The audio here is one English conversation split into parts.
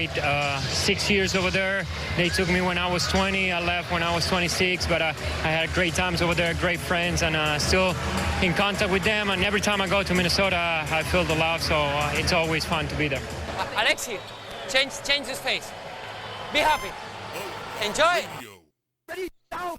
great 6 years over there. They took me when I was 20. I left when I was 26, but I had great times over there, great friends, and still in contact with them. And every time I go to Minnesota, I feel the love, so it's always fun to be there. Alexi, change this face. Be happy. Enjoy. Ready, now,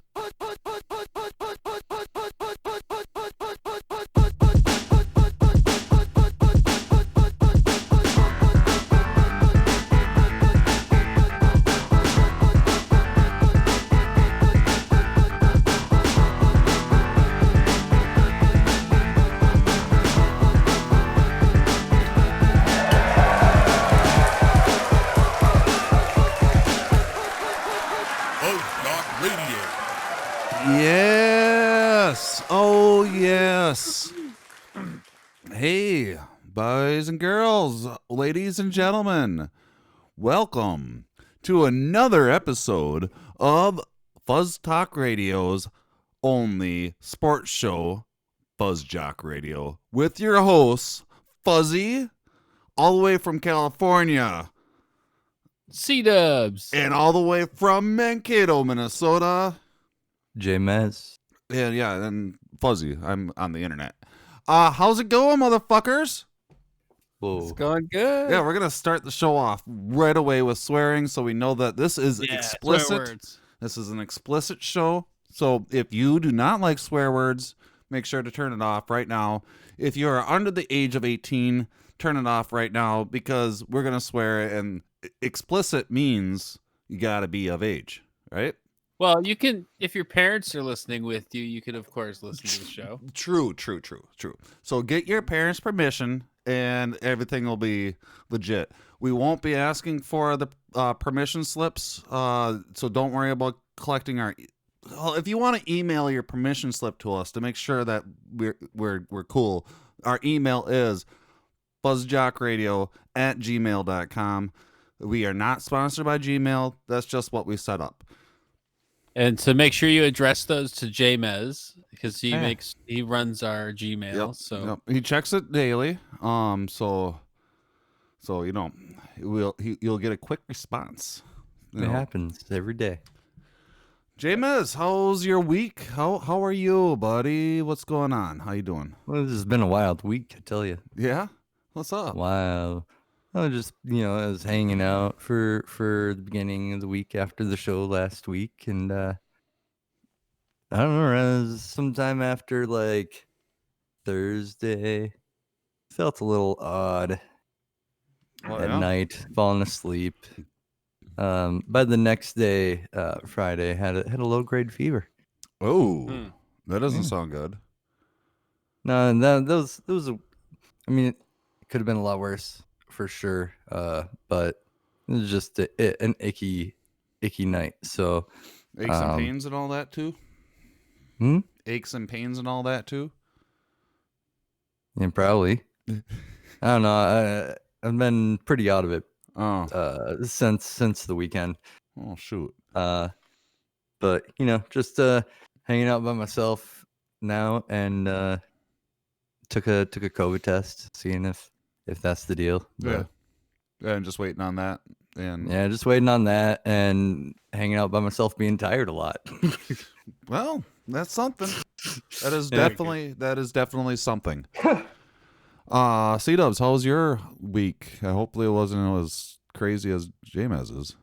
Yes. Oh, yes. Hey, boys and girls, ladies and gentlemen, welcome to another episode of Fuzz Talk Radio's only sports show, Fuzz Jock Radio, with your hosts, Fuzzy, all the way from California, C-Dubs, and all the way from Mankato, Minnesota, J-Mez. Yeah, and Fuzzy. I'm on the internet. How's it going, motherfuckers? Whoa. It's going good. Yeah, we're gonna start the show off right away with swearing, so we know that this is Swear explicit. words. This is an explicit show. So if you do not like swear words, make sure to turn it off right now. If you are under the age of 18, turn it off right now because we're gonna swear, and explicit means you gotta be of age, right? Well, you can, if your parents are listening with you, you can, of course, listen to the show. True. So get your parents' permission, and everything will be legit. We won't be asking for the permission slips, so don't worry about collecting our. Well, if you want to email your permission slip to us to make sure that we're cool, our email is fuzzjockradio@gmail.com. We are not sponsored by Gmail. That's just what we set up. And so make sure you address those to J-Mez because he runs our Gmail. Yep, So yep. He checks it daily. So you know, you'll get a quick response. It happens every day. J-Mez, how's your week? How are you, buddy? What's going on? How you doing? Well, this has been a wild week, I tell you. Yeah? What's up? Wow. I just, I was hanging out for the beginning of the week after the show last week, and I don't know, it was sometime after like Thursday, felt a little odd at night, falling asleep. By the next day, Friday, had a low grade fever. Oh, that doesn't sound good. No, that was I mean, it could have been a lot worse. For sure, but it was just an icky night. So Aches and pains and all that too? Aches and pains and all that too? Yeah, probably. I don't know. I've been pretty out of it since the weekend. Oh, shoot. But, just hanging out by myself now, and took a COVID test, seeing if that's the deal. Yeah. And just waiting on that. And yeah, just waiting on that and hanging out by myself, being tired a lot. Well, that's something. That is definitely something. C-Dubs, how was your week? Hopefully it wasn't as crazy as J-Mez's.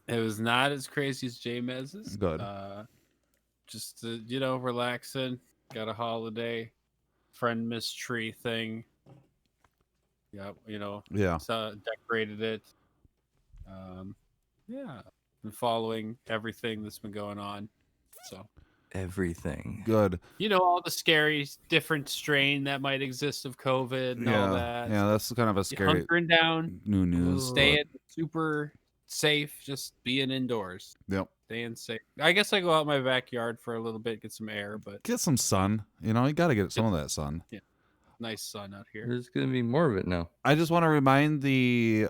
it was not as crazy as J-Mez's. Good. Just, relaxing. Got a holiday. Friend missed tree thing. Yeah. So decorated it. Been following everything that's been going on. So Everything. Good. all the scary different strain that might exist of COVID and all that. Yeah, that's kind of a scary Hunkering down, new news. staying super safe, just being indoors. Yep. Staying safe. I guess I go out in my backyard for a little bit, get some air, but Get some sun. You got to get some of that sun. nice sun out here. There's going to be more of it now. I just want to remind the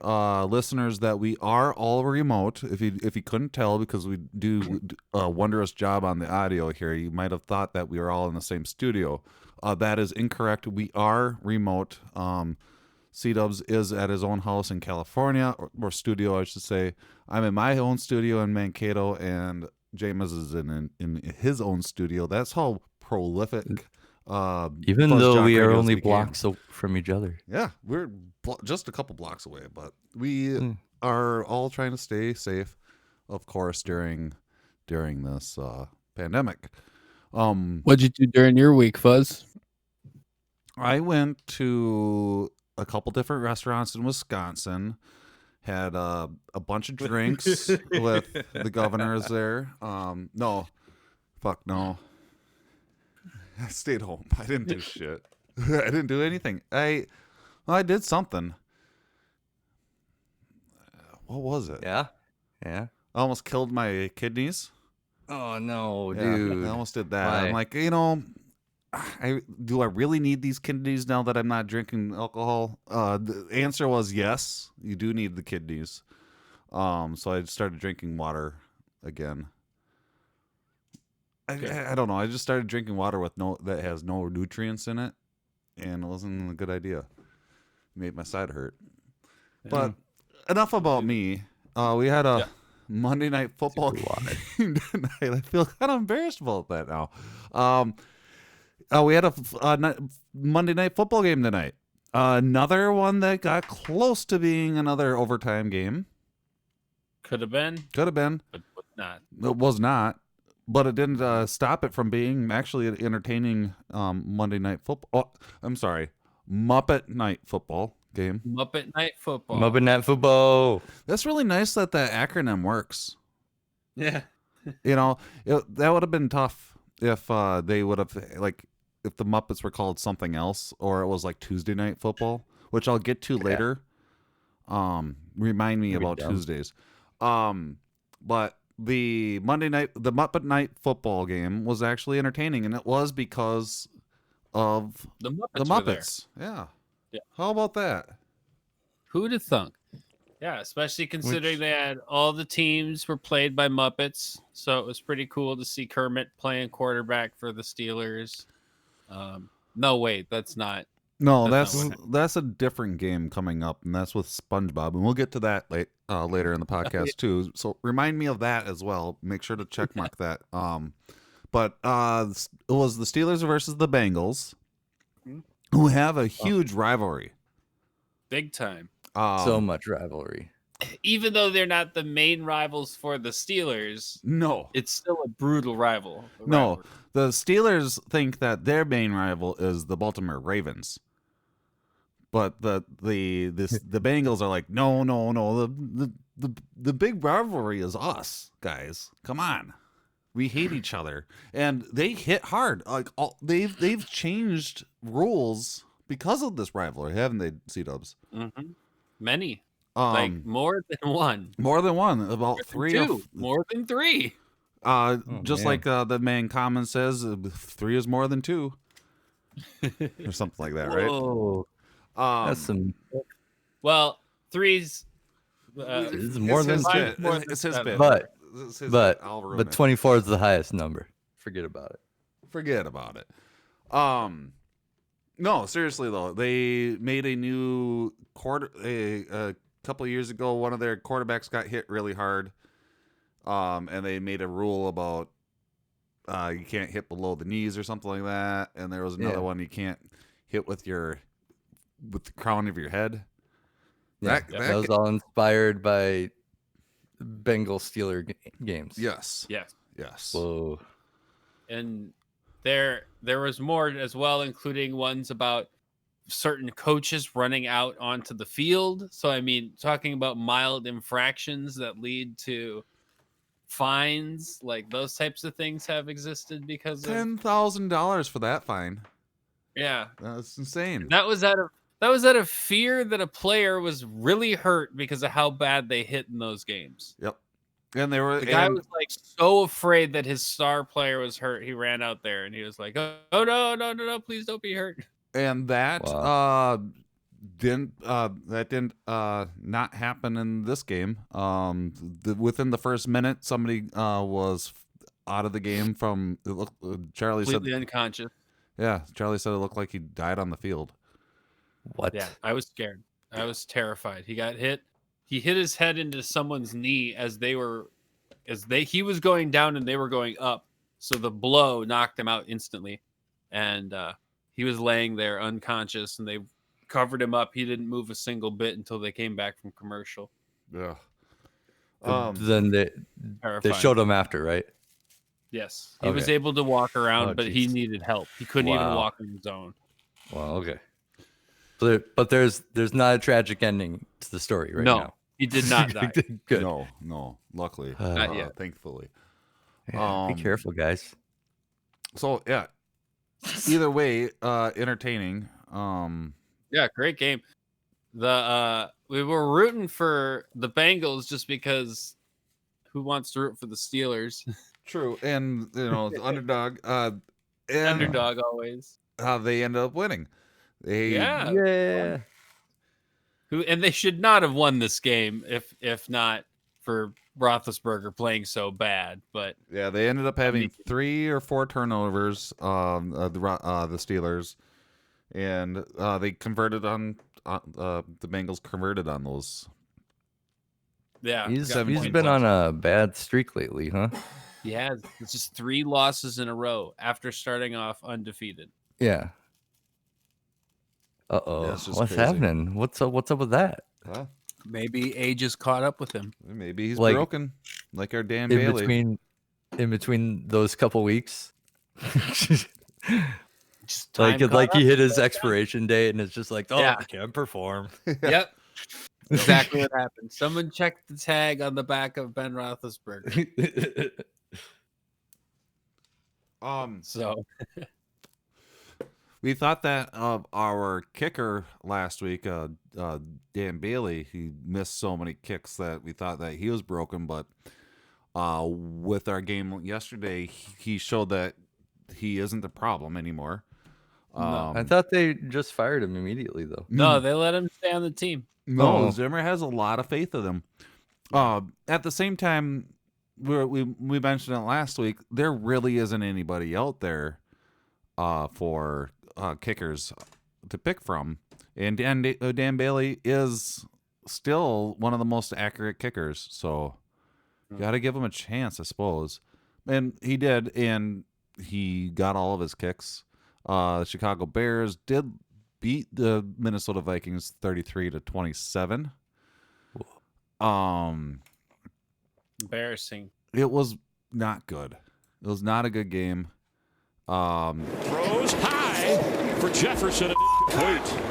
listeners that we are all remote. If you couldn't tell, because we do a wondrous job on the audio here, you might have thought that we were all in the same studio. That is incorrect. We are remote. C-Dubs is at his own house in California, or studio, I should say. I'm in my own studio in Mankato, and James is in his own studio. That's how prolific. Even Fuzz though Jock we are Radios only became. blocks from each other. Yeah, we're just a couple blocks away, but we are all trying to stay safe, of course, during this pandemic. What'd you do during your week, Fuzz? I went to a couple different restaurants in Wisconsin, had a bunch of drinks with the governors there. No, fuck no. I stayed home. I didn't do shit. I didn't do anything. I did something. What was it? Yeah. Yeah. I almost killed my kidneys. Oh no, Yeah, dude. I almost did that. Why? I'm like, do I really need these kidneys now that I'm not drinking alcohol? The answer was yes. You do need the kidneys. So I started drinking water again. I don't know. I just started drinking water that has no nutrients in it, and it wasn't a good idea. It made my side hurt. But enough about me. We had a Monday Night Football game tonight. I feel kind of embarrassed about that now. We had a Monday Night Football game tonight. Another one that got close to being another overtime game. Could have been, Could have been. but was not. It was not. But it didn't stop it from being actually an entertaining Monday Night Football. Oh, I'm sorry. Muppet Night Football game. Muppet Night Football. Muppet Night Football. That's really nice that acronym works. Yeah. That would have been tough if they would have, if the Muppets were called something else, or it was like Tuesday Night Football, which I'll get to later. Remind me about dumb. Tuesdays. But the Muppet Night Football game was actually entertaining, and it was because of The Muppets. the were there. Muppets. Yeah. Yeah. How about that? Who'd have thunk? Yeah, especially considering they had all the teams were played by Muppets, so it was pretty cool to see Kermit playing quarterback for the Steelers. No, wait, that's not. No, That's not that's a different game coming up, and that's with SpongeBob, and we'll get to that later in the podcast too. So remind me of that as well. Make sure to check mark that. But it was the Steelers versus the Bengals, who have a huge rivalry. Big time. So much rivalry. Even though they're not the main rivals for the Steelers, No, it's still a brutal rival. no. The Steelers think that their main rival is the Baltimore Ravens. But the Bengals are like, no. The big rivalry is us, guys. Come on, we hate each other, and they hit hard. Like they've changed rules because of this rivalry, haven't they, C-Dubs? Mm-hmm. Many, like more than one. More than one, about three. Two, more than three. Just man. like the man Common says, 3 is more than 2, or something like that, right? Whoa. That's some. Well, three's. This is more than his bit. more than It's his seven. bit. But It's his but bit. I'll ruin but it. 24 is the highest number. Forget about it. Forget about it. No, seriously though, they made a new a couple of years ago. One of their quarterbacks got hit really hard, and they made a rule about you can't hit below the knees or something like that. And there was another one you can't hit with the crown of your head. Yeah, that was all inspired by Bengal Steeler games. Yes. Yes. Whoa. And there was more as well, including ones about certain coaches running out onto the field. So I mean, talking about mild infractions that lead to fines, like those types of things have existed because of $10,000 for that fine. yeah. That's insane. That was out of fear that a player was really hurt because of how bad they hit in those games. Yep. And they were The guy was like so afraid that his star player was hurt. He ran out there and he was like, "Oh no, please don't be hurt." And that didn't not happen in this game. Within the first minute, somebody was out of the game from. Charlie Completely said, unconscious. "Yeah." Charlie said it looked like he died on the field. What? Yeah, I was scared. I was terrified. He got hit. He hit his head into someone's knee he was going down and they were going up. So the blow knocked him out instantly. And he was laying there unconscious and they covered him up. He didn't move a single bit until they came back from commercial. Yeah. Then they Terrifying. showed him after, right? Yes. He was Okay. able to walk around, Oh, but he jeez. needed help. He couldn't even Wow. walk on his own. Well, okay. But there's not a tragic ending to the story right No, now. he did not die. Good. No. Luckily, Not yet. Thankfully. Yeah, be careful, guys. So yeah. Either way, entertaining. Yeah, great game. We were rooting for the Bengals just because who wants to root for the Steelers? True, and the underdog. And Underdog always. they ended up winning. Yeah. Yeah. And they should not have won this game if not for Roethlisberger playing so bad. But Yeah, they ended up having mean- 3 or 4 turnovers. The Steelers, and they converted on. The Bengals converted on those. yeah, He's got been 7 on points. a bad streak lately, huh? Yeah, it's just 3 losses in a row after starting off undefeated. Yeah. Uh-oh. Yeah, it's just What's crazy. happening? What's up with that? Well, Maybe age has caught up with him. maybe he's Like, broken, like our Dan In Bailey. between those couple weeks. Just like time caught he up. hit his expiration date and it's just like, oh, Yeah. I can't perform. Yep. Exactly what happened. Someone checked the tag on the back of Ben Roethlisberger. So We thought that our kicker last week, Dan Bailey, he missed so many kicks that we thought that he was broken. But with our game yesterday, he showed that he isn't the problem anymore. I thought they just fired him immediately though. no, they let him stay on the team. No, Oh. Zimmer has a lot of faith in him. At the same time, we mentioned it last week. There really isn't anybody out there for kickers to pick from, and Dan Bailey is still one of the most accurate kickers. So, got to give him a chance, I suppose. And he did, and he got all of his kicks. Chicago Bears did beat the Minnesota Vikings 33-27. Embarrassing. It was not good. It was not a good game. Throws high for Jefferson. Complete.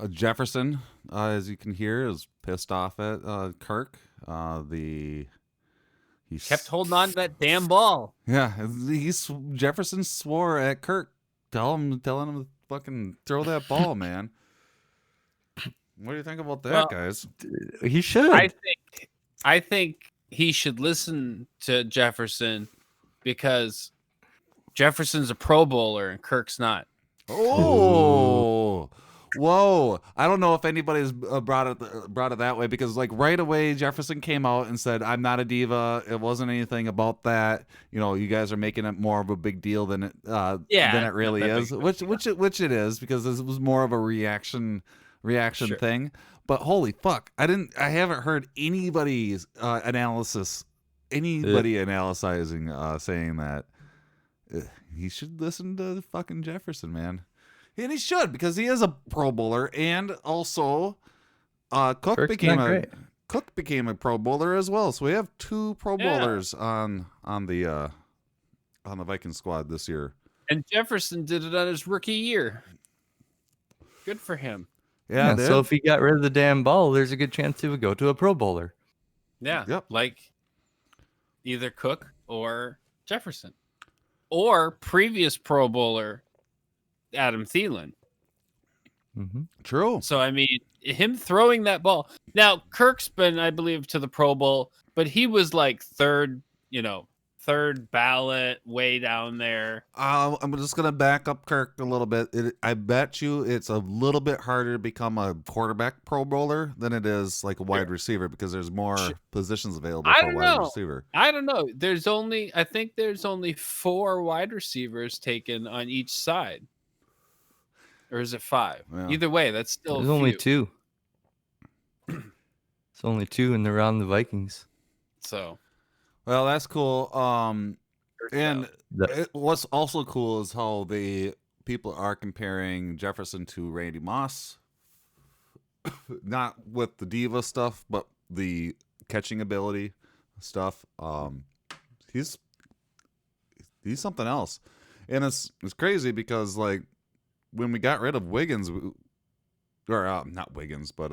Jefferson, as you can hear, is pissed off at Kirk. He Kept holding on to that damn ball. Yeah, Jefferson swore at Kirk, telling him to fucking throw that ball, man. What do you think about that, Well, guys? He should. I think he should listen to Jefferson because Jefferson's a Pro Bowler and Kirk's not. Oh, whoa! I don't know if anybody's brought it that way because, like, right away Jefferson came out and said, "I'm not a diva. It wasn't anything about that. You guys are making it more of a big deal than it really that is." Which it is, because this was more of a reaction Sure. thing. But holy fuck, I haven't heard anybody's analyzing saying that he should listen to fucking Jefferson, man. And he should, because he is a Pro Bowler, and also Cook Kirk's became not great. a Pro Bowler as well. So we have 2 Pro Yeah. Bowlers on the Viking squad this year. And Jefferson did it on his rookie year. Good for him. Yeah, So if he got rid of the damn ball, there's a good chance he would go to a Pro Bowler. Yeah. Yep. Like either Cook or Jefferson. Or previous Pro Bowler Adam Thielen. Mm-hmm. true. So I mean, him throwing that ball. Now, Kirk's been, I believe, to the Pro Bowl, but he was like third third ballot, way down there. I'm just gonna back up Kirk a little bit. I bet you it's a little bit harder to become a quarterback Pro Bowler than it is like a wide receiver because there's more positions available I for a don't wide know. receiver. I don't know. I think there's only 4 wide receivers taken on each side. Or is it 5? Yeah. Either way, that's still There's a only few. 2. It's only 2, and they're on the Vikings. So, Well, that's cool. And The- what's also cool is how the people are comparing Jefferson to Randy Moss. Not with the diva stuff, but the catching ability stuff. He's something else, and it's crazy because like when we got rid of Wiggins, or not Wiggins, but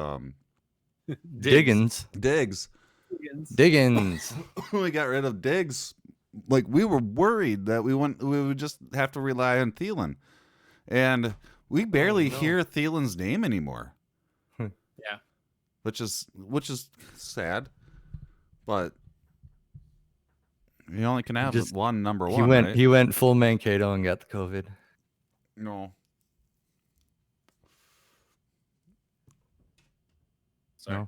Diggins. Diggs. Diggins. When we got rid of Diggs, like we were worried that we would just have to rely on Thielen, and we barely hear Thielen's name anymore. Yeah. which is sad, but you only can have Just- one number He one. went Right? he went full Mankato and got the COVID. No. sorry.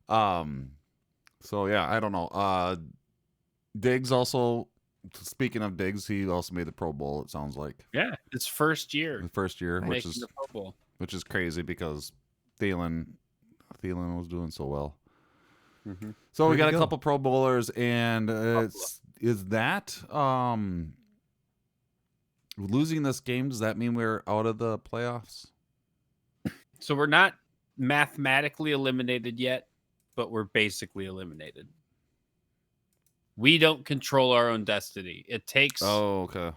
No. So yeah, I don't know. Diggs also. Speaking of Diggs, he also made the Pro Bowl. It sounds like Yeah, his first year the first year, which making is the Pro Bowl. crazy because Thielen was doing so well. Mhm. So we Way to got a go. couple Pro Bowlers, and is that losing this game? Does that mean we're out of the playoffs? So we're not mathematically eliminated yet, but we're basically eliminated. We don't control our own destiny. It takes Okay.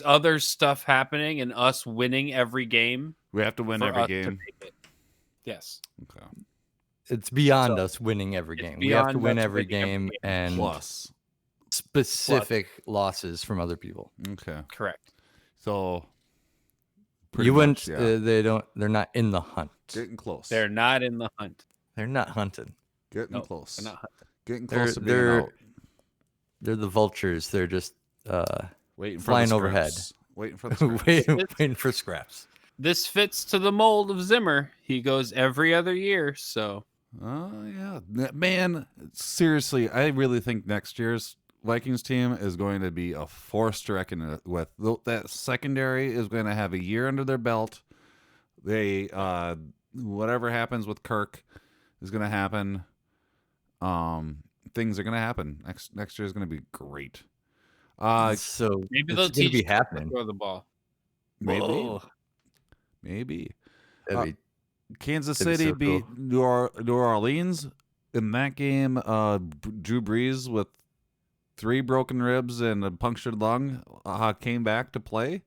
other stuff happening and us winning every game. We have to win for every us to game. make it. Yes. Okay. It's beyond So, us winning every it's game. We have to beyond win us every winning every game game. and Plus. specific losses from other people. Okay. Correct. So. pretty You wouldn't. much, yeah. They're not in the hunt. Getting close. They're not in the hunt. They're not hunted. Getting No, close. they're not hunting. Getting They're close to being they're out. they're the vultures. They're just Waiting for flying the overhead. scraps. Waiting for the scraps. waiting for scraps. This fits to the mold of Zimmer. He goes every other year, so Oh yeah, man. Seriously, I really think next year's Vikings team is going to be a force to reckon with. That secondary is going to have a year under their belt. They whatever happens with Kirk is going to happen. Things are going to happen. Next year is going to be great. So maybe it's they'll gonna teach be him to happening. throw the ball. Whoa. Maybe. That'd be- Kansas That'd be City so beat cool. New Orleans in that game. Drew Brees with 3 broken ribs and a punctured lung came back to play,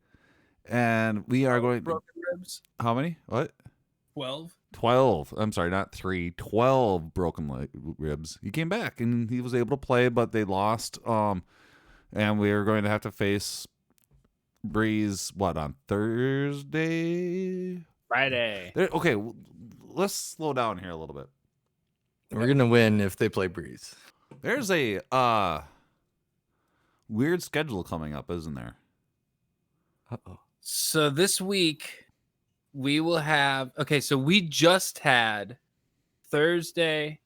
and we are going. Broken ribs. How many? What? 12. 12. I'm sorry, not 3. 12 broken ribs. He came back and he was able to play, but they lost. And we are going to have to face Breeze on Thursday. Friday. Okay, let's slow down here a little bit. We're gonna win if they play Breeze. There's a weird schedule coming up, isn't there? Uh-oh. So this week we will have so we just had Thursday,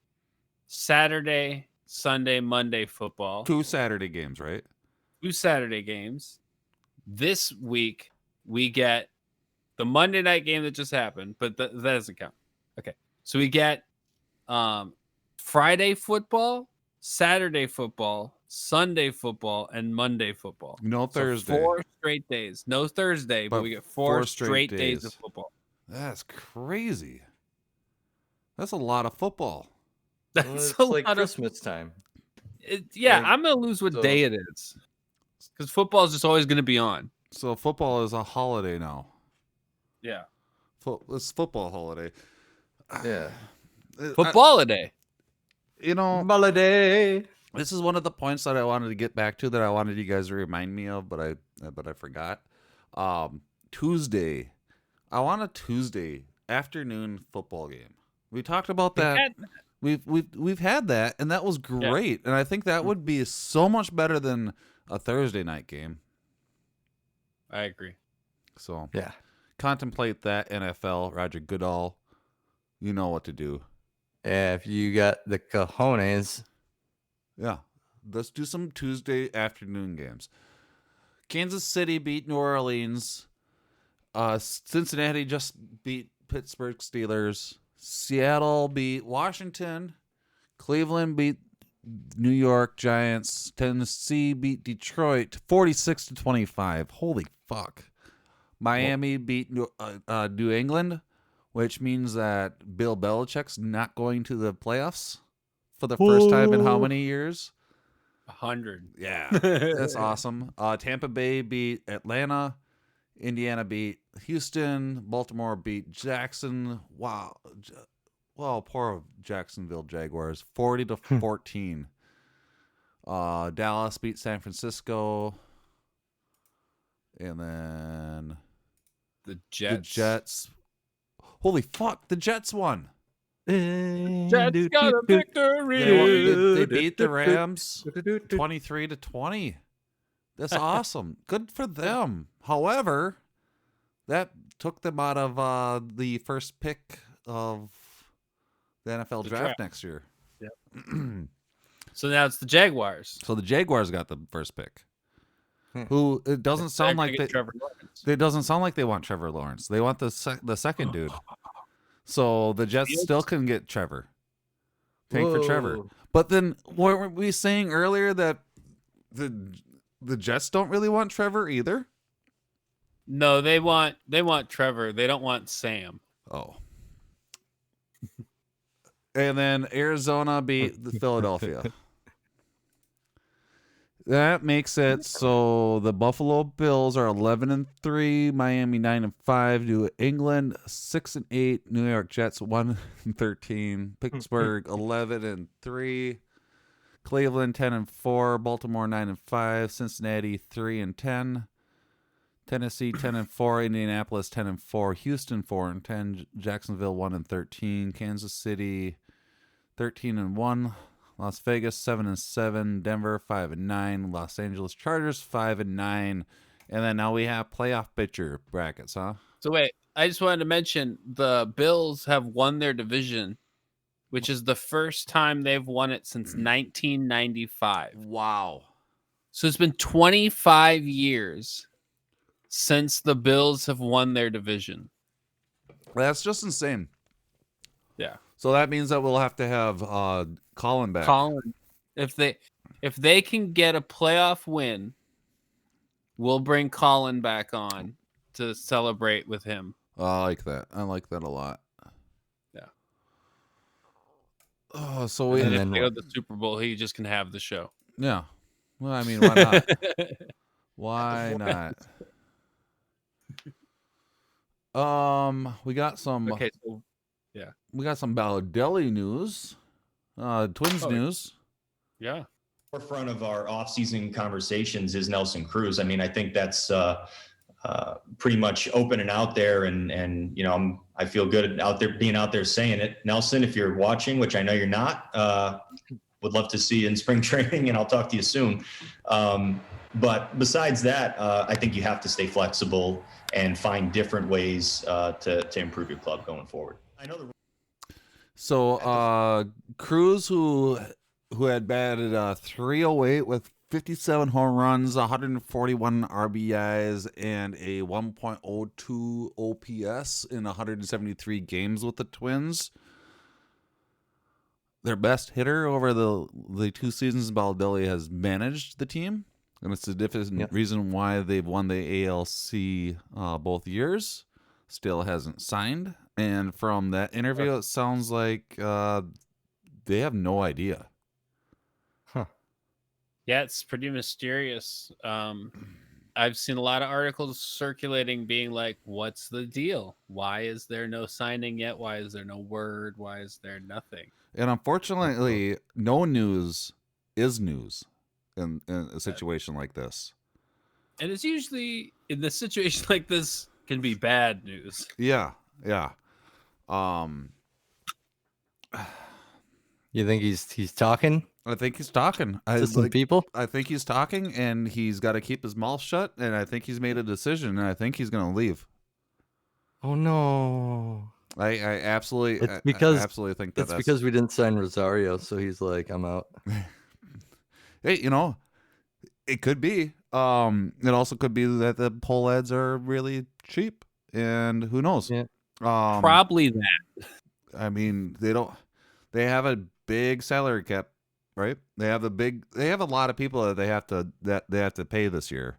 Saturday, Sunday, Monday football. 2 Saturday games, right? 2 Saturday games. This week we get the Monday night game that just happened, but that doesn't count. Okay. So we get Friday football, Saturday football, Sunday football, and Monday football. No So Thursday. 4 straight days. No Thursday, but But we get 4 4 straight straight days days. of football. That's crazy. That's a lot of football. That's Well, it's a like lot of Christmas time. yeah, Like, I'm gonna lose what so- day it is. Because football is just always gonna be on. So football is a holiday now. Yeah. It's football holiday. Yeah. Football a day. You know, Holiday. this is one of the points that I wanted to get back to that I wanted you guys to remind me of, but I forgot. Tuesday. I want a Tuesday afternoon football game. We talked about that. We've had that, and that was great. And I think that would be so much better than a Thursday night game. I agree. So Yeah. contemplate that, NFL. Roger Goodall, you know what to do. Yeah, if you got the cojones. Yeah, let's do some Tuesday afternoon games. Kansas City beat New Orleans. Cincinnati just beat Pittsburgh Steelers. Seattle beat Washington. Cleveland beat New York Giants. Tennessee beat Detroit 46-25. Holy fuck. Miami beat New England, which means that Bill Belichick's not going to the playoffs for the first time in how many years? 100. Yeah, that's awesome. Tampa Bay beat Atlanta. Indiana beat Houston. Baltimore beat Jackson. Wow. Well, poor Jacksonville Jaguars. 40-14. Dallas beat San Francisco. And then The Jets. the Jets. Holy fuck, the Jets won. Jets got a victory. They beat the Rams 23-20. That's awesome. Good for them. However, that took them out of the first pick of the NFL draft next year. Yep. So now it's the Jaguars. So the Jaguars got the first pick. Who it doesn't sound like they. Trevor Lawrence. It doesn't sound like they want Trevor Lawrence. They want the second dude. So the Jets still can get Trevor. Tank for Trevor. But then weren't we saying earlier that the Jets don't really want Trevor either? No, they want Trevor. They don't want Sam. Oh. And then Arizona beat the Philadelphia. That makes it so the Buffalo Bills are 11-3, Miami 9-5, New England 6-8, New York Jets 1-13, Pittsburgh 11-3, Cleveland 10-4, Baltimore 9-5, Cincinnati 3-10, Tennessee 10-4, Indianapolis 10-4, Houston 4-10, Jacksonville 1-13, Kansas City 13-1. Las Vegas 7-7, Denver 5-9, Los Angeles Chargers 5-9, and then now we have playoff picture brackets, huh? So wait, I just wanted to mention the Bills have won their division, which is the first time they've won it since 1995. Wow. So it's been 25 years since the Bills have won their division. That's just insane. Yeah. So that means that we'll have to have Colin back. Colin, if they can get a playoff win, we'll bring Colin back on to celebrate with him. I like that. I like that a lot. Yeah. Oh, so we And then if they go to the Super Bowl, he just can have the show. Yeah. Well, I mean, why not? Why not? We got some. Okay, so yeah, we got some Balotelli news. Twins news. Yeah. Forefront of our off-season conversations is Nelson Cruz. I mean, I think that's pretty much open and out there, and you know, I feel good being out there saying it. Nelson, if you're watching, which I know you're not, would love to see you in spring training, and I'll talk to you soon. But besides that, I think you have to stay flexible and find different ways to improve your club going forward. I know So Cruz, who had batted .308 with 57 home runs, 141 RBIs, and a 1.02 OPS in 173 games with the Twins. Their best hitter over the 2 seasons Balotelli has managed the team, and it's a different reason why they've won the ALC both years. Still hasn't signed. And from that interview, it sounds like they have no idea. Huh. Yeah, it's pretty mysterious. I've seen a lot of articles circulating being like, what's the deal? Why is there no signing yet? Why is there no word? Why is there nothing? And unfortunately, no news is news in a situation like this. And it's usually, in a situation like this, can be bad news. Yeah. You think he's talking I think he's talking. to some people? I think he's talking, and he's got to keep his mouth shut. And I think he's made a decision, and I think he's going to leave. Oh no! I absolutely, It's because I absolutely think that it's that's because we didn't sign Rosario, so he's like, I'm out. Hey, it could be. It also could be that the poll ads are really cheap, and who knows? Yeah. Probably that. I mean, they have a big salary cap, right? They have a lot of people that they have to pay this year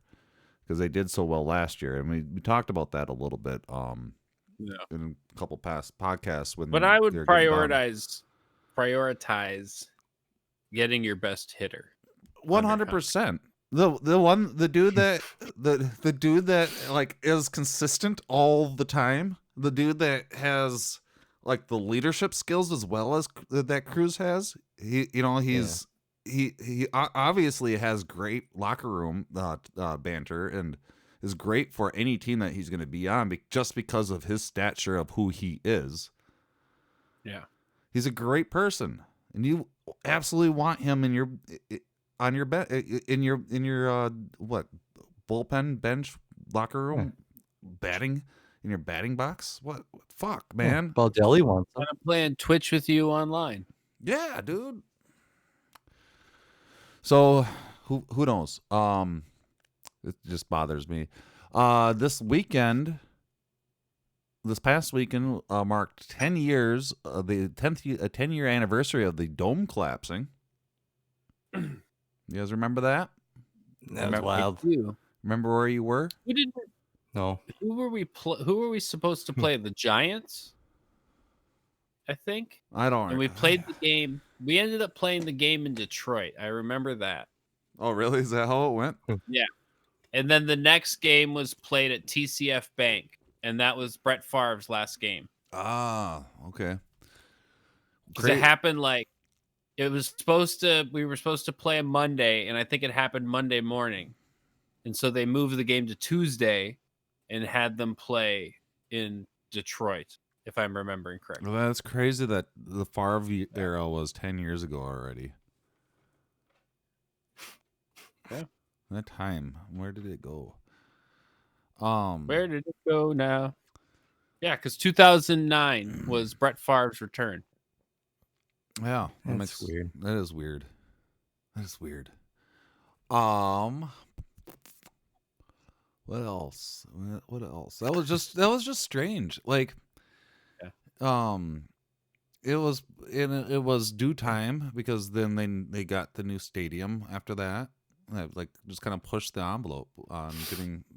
because they did so well last year, and we talked about that a little bit Yeah. in a couple past podcasts when. But I would they're getting done. prioritize getting your best hitter. 100%. The dude that like is consistent all the time, the dude that has like the leadership skills as well as that Cruz has. He obviously has great locker room banter and is great for any team that he's going to be on just because of his stature of who he is. Yeah. He's a great person, and you absolutely want him in your what, bullpen, bench, locker room, batting, in your batting box. What fuck, man? Baldelli wants him. I'm playing Twitch with you online. Yeah, dude. So who knows? It just bothers me. This past weekend marked 10 years, the 10-year anniversary of the dome collapsing. You guys remember that? That was wild. Remember where you were? We didn't. No. Who were we supposed to play? The Giants, I think. I don't. And we played the game. We ended up playing the game in Detroit. I remember that. Oh, really? Is that how it went? Yeah. And then the next game was played at TCF Bank, and that was Brett Favre's last game. Ah, okay. Because it happened like we were supposed to play on Monday, and I think it happened Monday morning. And so they moved the game to Tuesday and had them play in Detroit, if I'm remembering correctly. Well, that's crazy that the Favre era was 10 years ago already. Yeah. That time, where did it go? Where did it go now? Yeah, because 2009 was Brett Favre's return. Yeah, That's weird. That is weird. That is weird. What else? What else? That was just strange. Like, it was due time because then they got the new stadium after that. Like, just kind of pushed the envelope on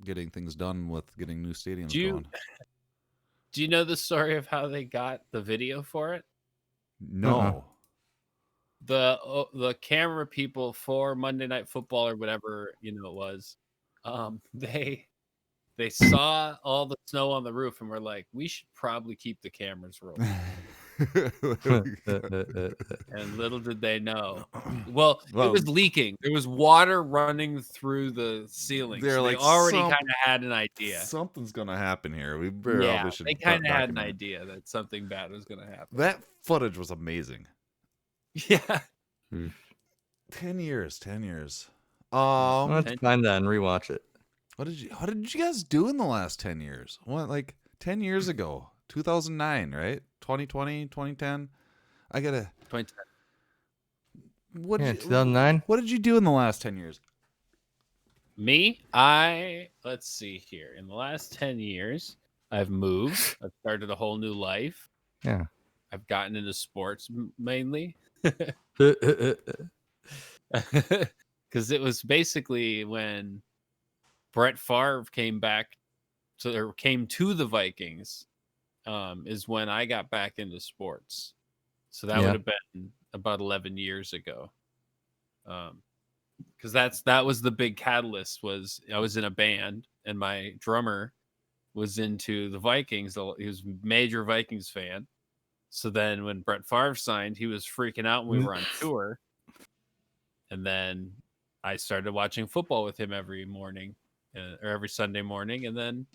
getting things done with getting new stadiums going. Do you know the story of how they got the video for it? No. The camera people for Monday Night Football or whatever it was, they saw all the snow on the roof and were like, we should probably keep the cameras rolling. And little did they know. Well, it was leaking. There was water running through the ceiling. They're so like, they already kind of had an idea. Something's gonna happen here. They kind of had an idea that something bad was gonna happen. That footage was amazing. Yeah. 10 years. Let's find that and rewatch it. What did you guys do in the last 10 years? What, like 10 years ago? 2009, right? 2020, 2010. I gotta. 2010. 2009. What did you do in the last 10 years? Me? Let's see here. In the last 10 years, I've moved. I've started a whole new life. Yeah. I've gotten into sports mainly. Because it was basically when Brett Favre came to the Vikings, is when I got back into sports. So that would have been about 11 years ago. Because that was the big catalyst. Was I was in a band and my drummer was into the Vikings. He was a major Vikings fan. So then when Brett Favre signed, he was freaking out when we were on tour. And then I started watching football with him every morning or every Sunday morning. And then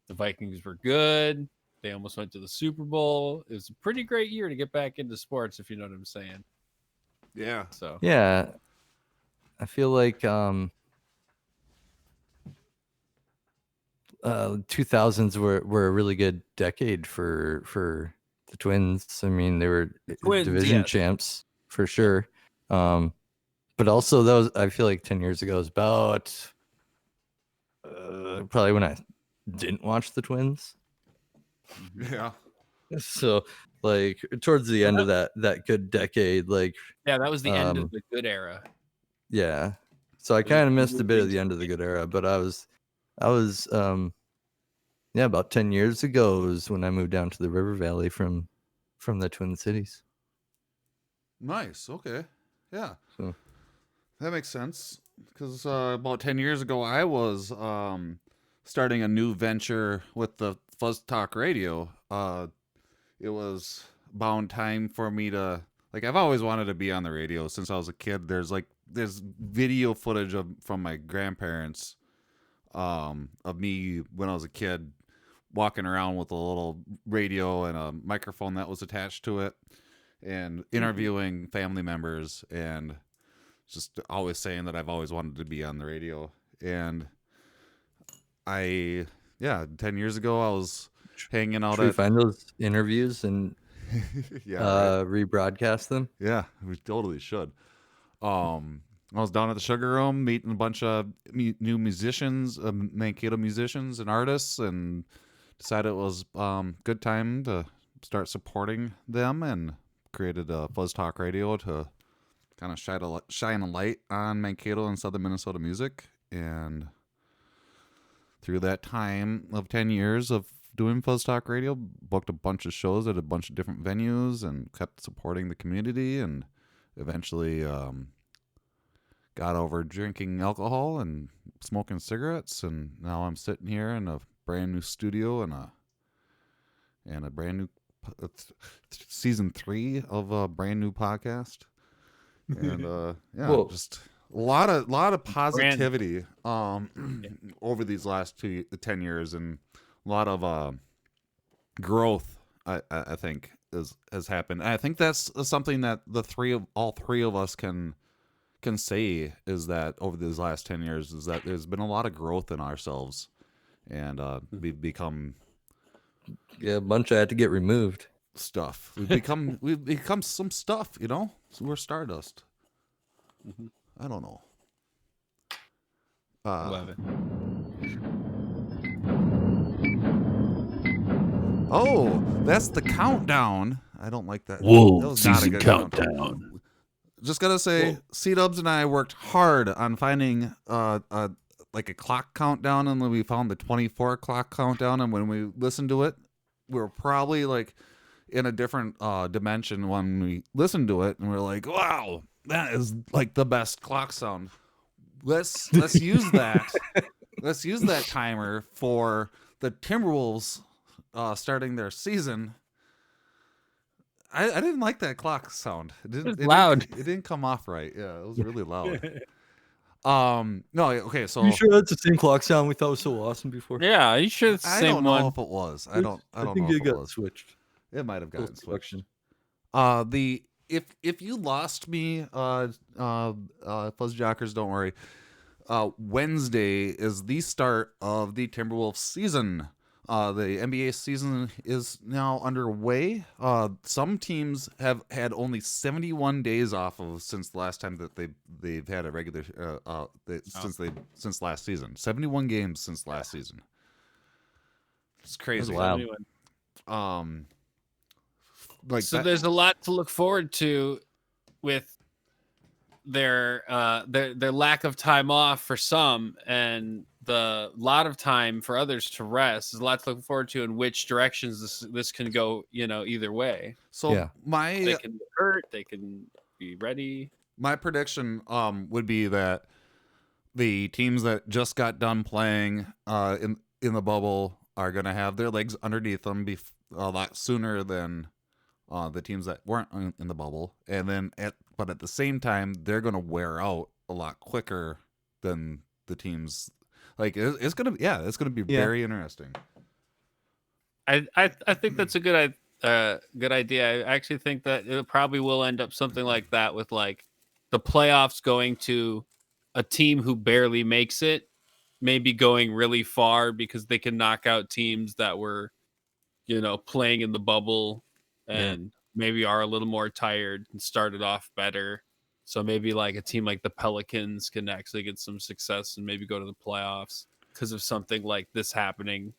the Vikings were good. They almost went to the Super Bowl. It was a pretty great year to get back into sports, if you know what I'm saying. Yeah. So Yeah, I feel like 2000s were a really good decade for the Twins. I mean, they were Twins, division yes. champs for sure. But also those, I feel like 10 years ago is about probably when I didn't watch the Twins. Yeah. So like towards the end of that good decade, like yeah, that was the end of um the good era. yeah. So I We- kind of we missed a moved bit of the into end of the good era, but I was yeah, about 10 years ago was when I moved down to the River Valley from the Twin Cities. Nice. Okay. Yeah. So That makes sense. Because about 10 years ago, I was starting a new venture with the Fuzz Talk Radio. It was bound time for me to, like, I've always wanted to be on the radio since I was a kid. There's video footage from my grandparents of me when I was a kid walking around with a little radio and a microphone that was attached to it and interviewing family members and just always saying that I've always wanted to be on the radio. And 10 years ago, I was hanging out should we at, find those interviews and yeah, right. rebroadcast them? Yeah, we totally should. I was down at the Sugar Room meeting a bunch of new musicians, Mankato musicians and artists, and decided it was good time to start supporting them, and created a Fuzz Talk Radio to kind of shine a light on Mankato and Southern Minnesota music. And through that time of 10 years of doing Fuzz Talk Radio, booked a bunch of shows at a bunch of different venues and kept supporting the community, and eventually got over drinking alcohol and smoking cigarettes, and now I'm sitting here in a brand new studio and a brand new season 3 of a brand new podcast. And yeah, Whoa. just a lot of positivity over these last 10 years, and a lot of growth I think has happened. And I think that's something that all three of us can say, is that over these last 10 years is that there's been a lot of growth in ourselves, and we've become Yeah, a bunch I had to get removed. stuff. We've become some stuff, you know? So we're stardust. I don't know. Love it. Oh, that's the countdown. I don't like that. That Wolves was not a season good countdown. Just gotta say, C-Dubs and I worked hard on finding like a clock countdown, and then we found the 24 clock countdown. And when we listened to it, we were probably like in a different dimension when we listened to it, and we are like, "Wow, that is like the best clock sound." Let's use that. Let's use that timer for the Timberwolves starting their season. I didn't like that clock sound. It loud. It didn't come off right. Yeah, it was really loud. No, okay, so You sure that's the same clock sound we thought was so awesome before? Yeah, are you sure it's the I same don't know one? if it was. I don't think know it if it got was. switched. It might have gotten switched. Post-production. If you lost me, Fuzz Jockers, don't worry. Wednesday is the start of the Timberwolves season. The NBA season is now underway. Some teams have had only 71 days off since the last time that they've had a regular since last season. 71 games since last season. It's crazy. Wow. So there's a lot to look forward to with their lack of time off for some, and the lot of time for others to rest. There's a lot to look forward to in which directions this can go, either way. So Yeah. They can get hurt, they can be ready. My prediction would be that the teams that just got done playing in the bubble are going to have their legs underneath them a lot sooner than the teams that weren't in the bubble, and then but at the same time they're going to wear out a lot quicker than the teams. Like it's going to be very interesting. I think that's a good Good idea. I actually think that it probably will end up something like that, with like the playoffs going to a team who barely makes it, maybe going really far because they can knock out teams that were, playing in the bubble and maybe are a little more tired and started off better. So maybe like a team like the Pelicans can actually get some success and maybe go to the playoffs because of something like this happening.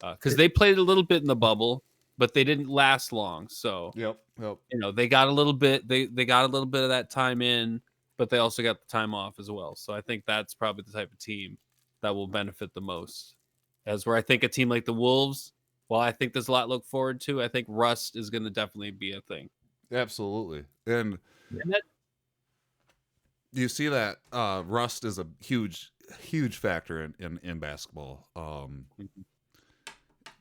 Because they played a little bit in the bubble, but they didn't last long. So Yep. they got a little bit. They got a little bit of that time in, but they also got the time off as well. So I think that's probably the type of team that will benefit the most. As where I think a team like the Wolves, while I think there's a lot to look forward to, I think rust is going to definitely be a thing. Absolutely. And And that, you see that rust is a huge factor in basketball.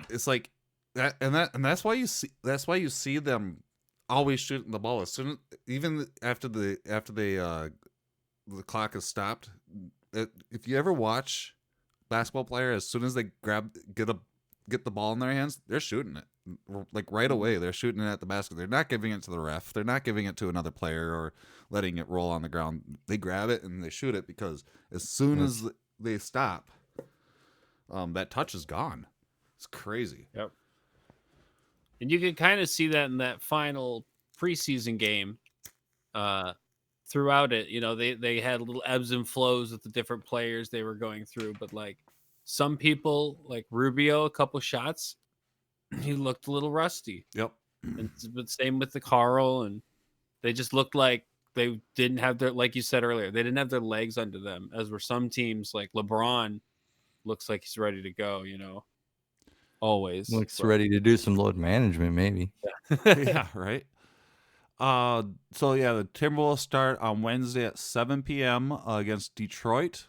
It's like that, and that's why you see them always shooting the ball as soon, even after the clock is stopped. If you ever watch basketball player, as soon as they get the ball in their hands, they're shooting it like right away. They're shooting it at the basket. They're not giving it to the ref. They're not giving it to another player or letting it roll on the ground. They grab it and they shoot it, because as soon as they stop, that touch is gone. It's crazy. yep. And you can kind of see that in that final preseason game. Throughout it, they had little ebbs and flows with the different players they were going through, but like some people, like Rubio, a couple shots, he looked a little rusty. Yep. But same with the Carl, and they just looked like they didn't have their, like you said earlier, they didn't have their legs under them. As were some teams, like LeBron, looks like he's ready to go. Always Looks ready to do some load management, maybe. Yeah, right. So yeah, the Timberwolves start on Wednesday at 7 p.m. Against Detroit.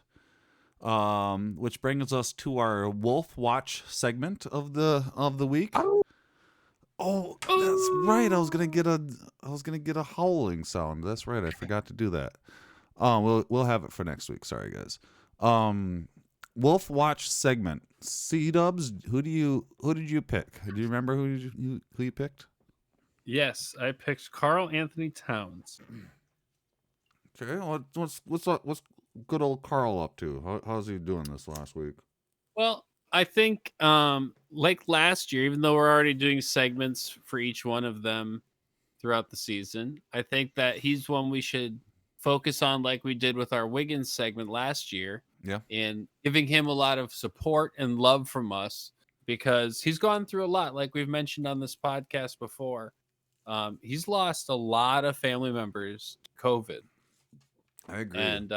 Which brings us to our Wolf Watch segment of the week. Oh, that's right. I was gonna get a howling sound. That's right. I forgot to do that. We'll have it for next week. Sorry, guys. Wolf Watch segment. C-Dubs, who did you pick? Do you remember who you picked? Yes, I picked Carl Anthony Towns. Okay, what's good old Carl up to? How's he doing this last week? Well, I think like last year, even though we're already doing segments for each one of them throughout the season, I think that he's one we should focus on, like we did with our Wiggins segment last year. Yeah. And giving him a lot of support and love from us, because he's gone through a lot, like we've mentioned on this podcast before. He's lost a lot of family members to COVID. I agree. And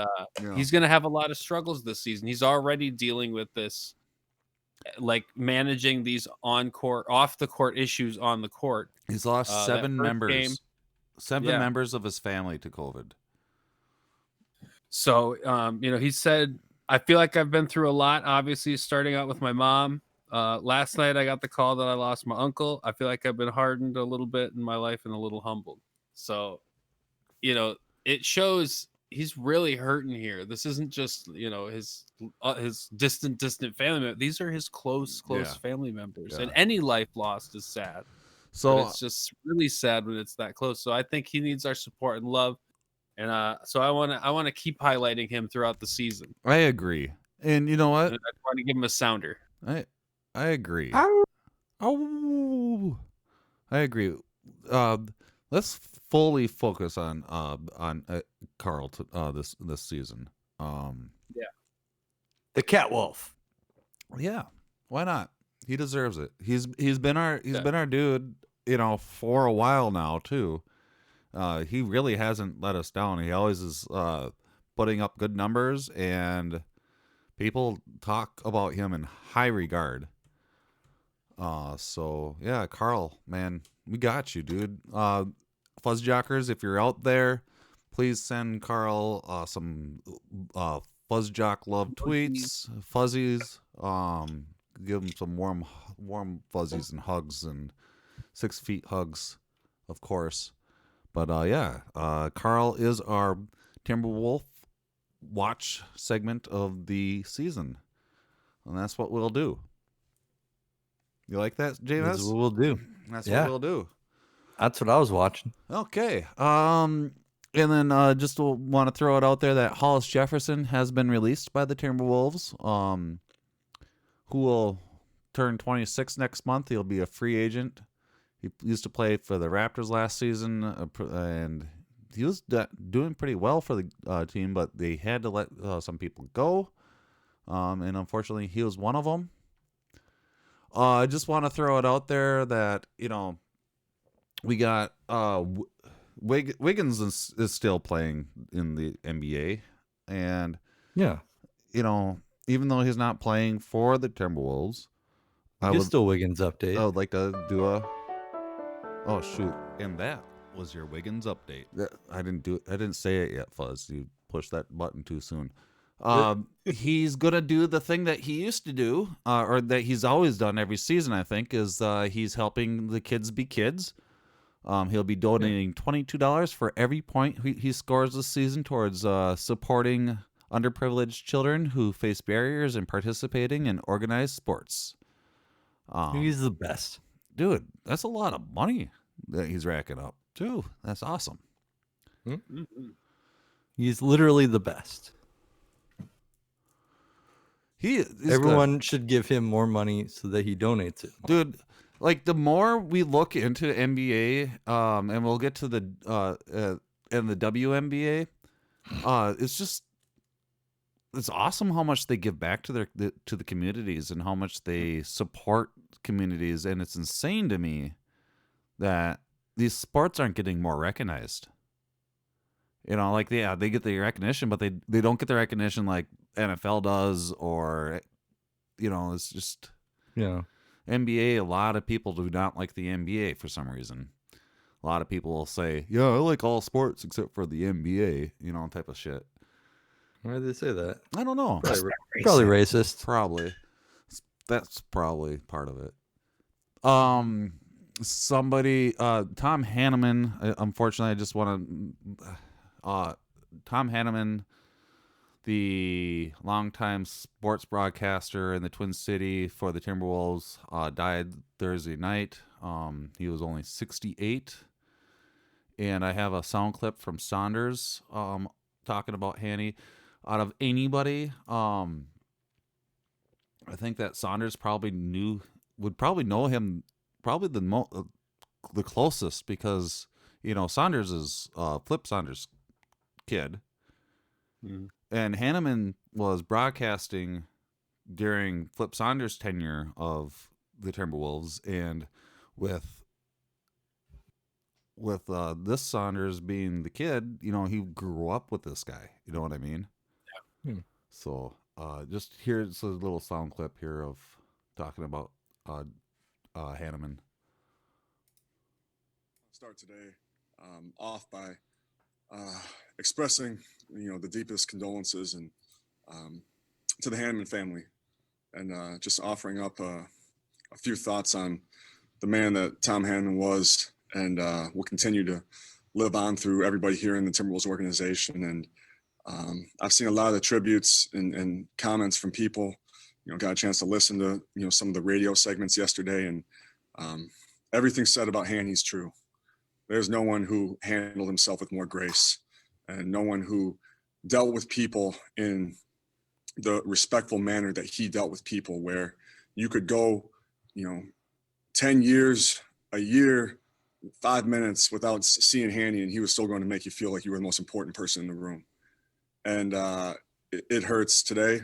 he's going to have a lot of struggles this season. He's already dealing with this, like managing these off the court issues on the court. He's lost 7 members. Members of his family to COVID. So, he said, I feel like I've been through a lot, obviously, starting out with my mom. Last night, I got the call that I lost my uncle. I feel like I've been hardened a little bit in my life and a little humbled. So, it shows he's really hurting here. This isn't just, his distant family members. These are his close family members. Yeah. And any life lost is sad. So But it's just really sad when it's that close. So I think he needs our support and love. And so I want to keep highlighting him throughout the season. I agree. And you know what? And I want to give him a sounder. I agree. Oh, I agree. Let's fully focus on Carl this season. The Catwolf. Yeah, why not? He deserves it. He's been our dude, for a while now too. He really hasn't let us down. He always is putting up good numbers, and people talk about him in high regard. So yeah, Carl, man, we got you, dude. Fuzzjockers, if you're out there, please send Carl some Fuzzjock love tweets, fuzzies. Give him some warm fuzzies and hugs, and 6 feet hugs, of course. But Carl is our Timberwolf watch segment of the season, and that's what we'll do. You like that, James? That's what we'll do. That's Yeah. what we'll do. That's what I was watching. Okay. And then just want to throw it out there that Hollis Jefferson has been released by the Timberwolves. Who will turn 26 next month. He'll be a free agent. He used to play for the Raptors last season, and he was doing pretty well for the team, but they had to let some people go. And unfortunately, he was one of them. I just want to throw it out there that, we got Wiggins is still playing in the NBA. And, Yeah. even though he's not playing for the Timberwolves, It's still Wiggins update. I would like to do a... Oh, shoot. And that was your Wiggins update. I didn't say it yet, Fuzz. You pushed that button too soon. He's going to do the thing that he used to do, or that he's always done every season, I think, is he's helping the kids be kids. He'll be donating $22 for every point he scores this season towards supporting underprivileged children who face barriers in participating in organized sports. He's the best. Dude, that's a lot of money that he's racking up, too. That's awesome. He's literally the best. Everyone should give him more money so that he donates it. Dude, like the more we look into NBA, and we'll get to the and the WNBA, it's awesome how much they give back to the communities and how much they support communities, and it's insane to me that these sports aren't getting more recognized. They get the recognition, but they don't get the recognition like NFL does, or it's just NBA. A lot of people do not like the NBA for some reason. A lot of people will say, "Yeah, I like all sports except for the NBA," type of shit. Why do they say that? I don't know. Probably racist. Probably. That's probably part of it. Somebody, Tom Hanneman, unfortunately, I just want to, Tom Hanneman, the longtime sports broadcaster in the Twin City for the Timberwolves, died Thursday night. He was only 68. And I have a sound clip from Saunders, talking about Hanny. Out of anybody, I think that Saunders would probably know him the closest, because Saunders is Flip Saunders' kid, and Hanneman was broadcasting during Flip Saunders' tenure of the Timberwolves, and with this Saunders being the kid, he grew up with this guy. You know what I mean? Yeah. So just here's a little sound clip here of talking about Hanneman. Start today off by expressing the deepest condolences and to the Hanneman family, and just offering up a few thoughts on the man that Tom Hanneman was, and will continue to live on through everybody here in the Timberwolves organization. And I've seen a lot of the tributes and comments from people. Got a chance to listen to some of the radio segments yesterday, and everything said about Hanny's true. There's no one who handled himself with more grace, and no one who dealt with people in the respectful manner that he dealt with people, where you could go 10 years, a year, 5 minutes without seeing Hanny, and he was still going to make you feel like you were the most important person in the room. And it hurts today.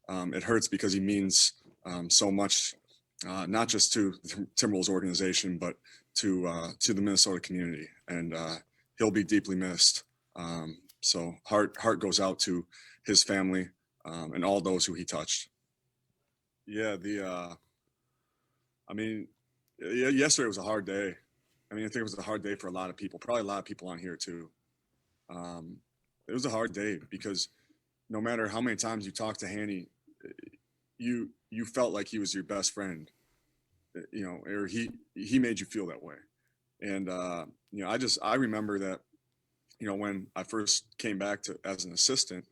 It hurts because he means so much, not just to the Timberwolves organization, but to the Minnesota community. And he'll be deeply missed. So heart goes out to his family and all those who he touched. Yeah, yesterday was a hard day. I think it was a hard day for a lot of people, probably a lot of people on here too. It was a hard day because no matter how many times you talked to Hanny, you felt like he was your best friend, or he made you feel that way. And, I remember that, when I first came back as an assistant,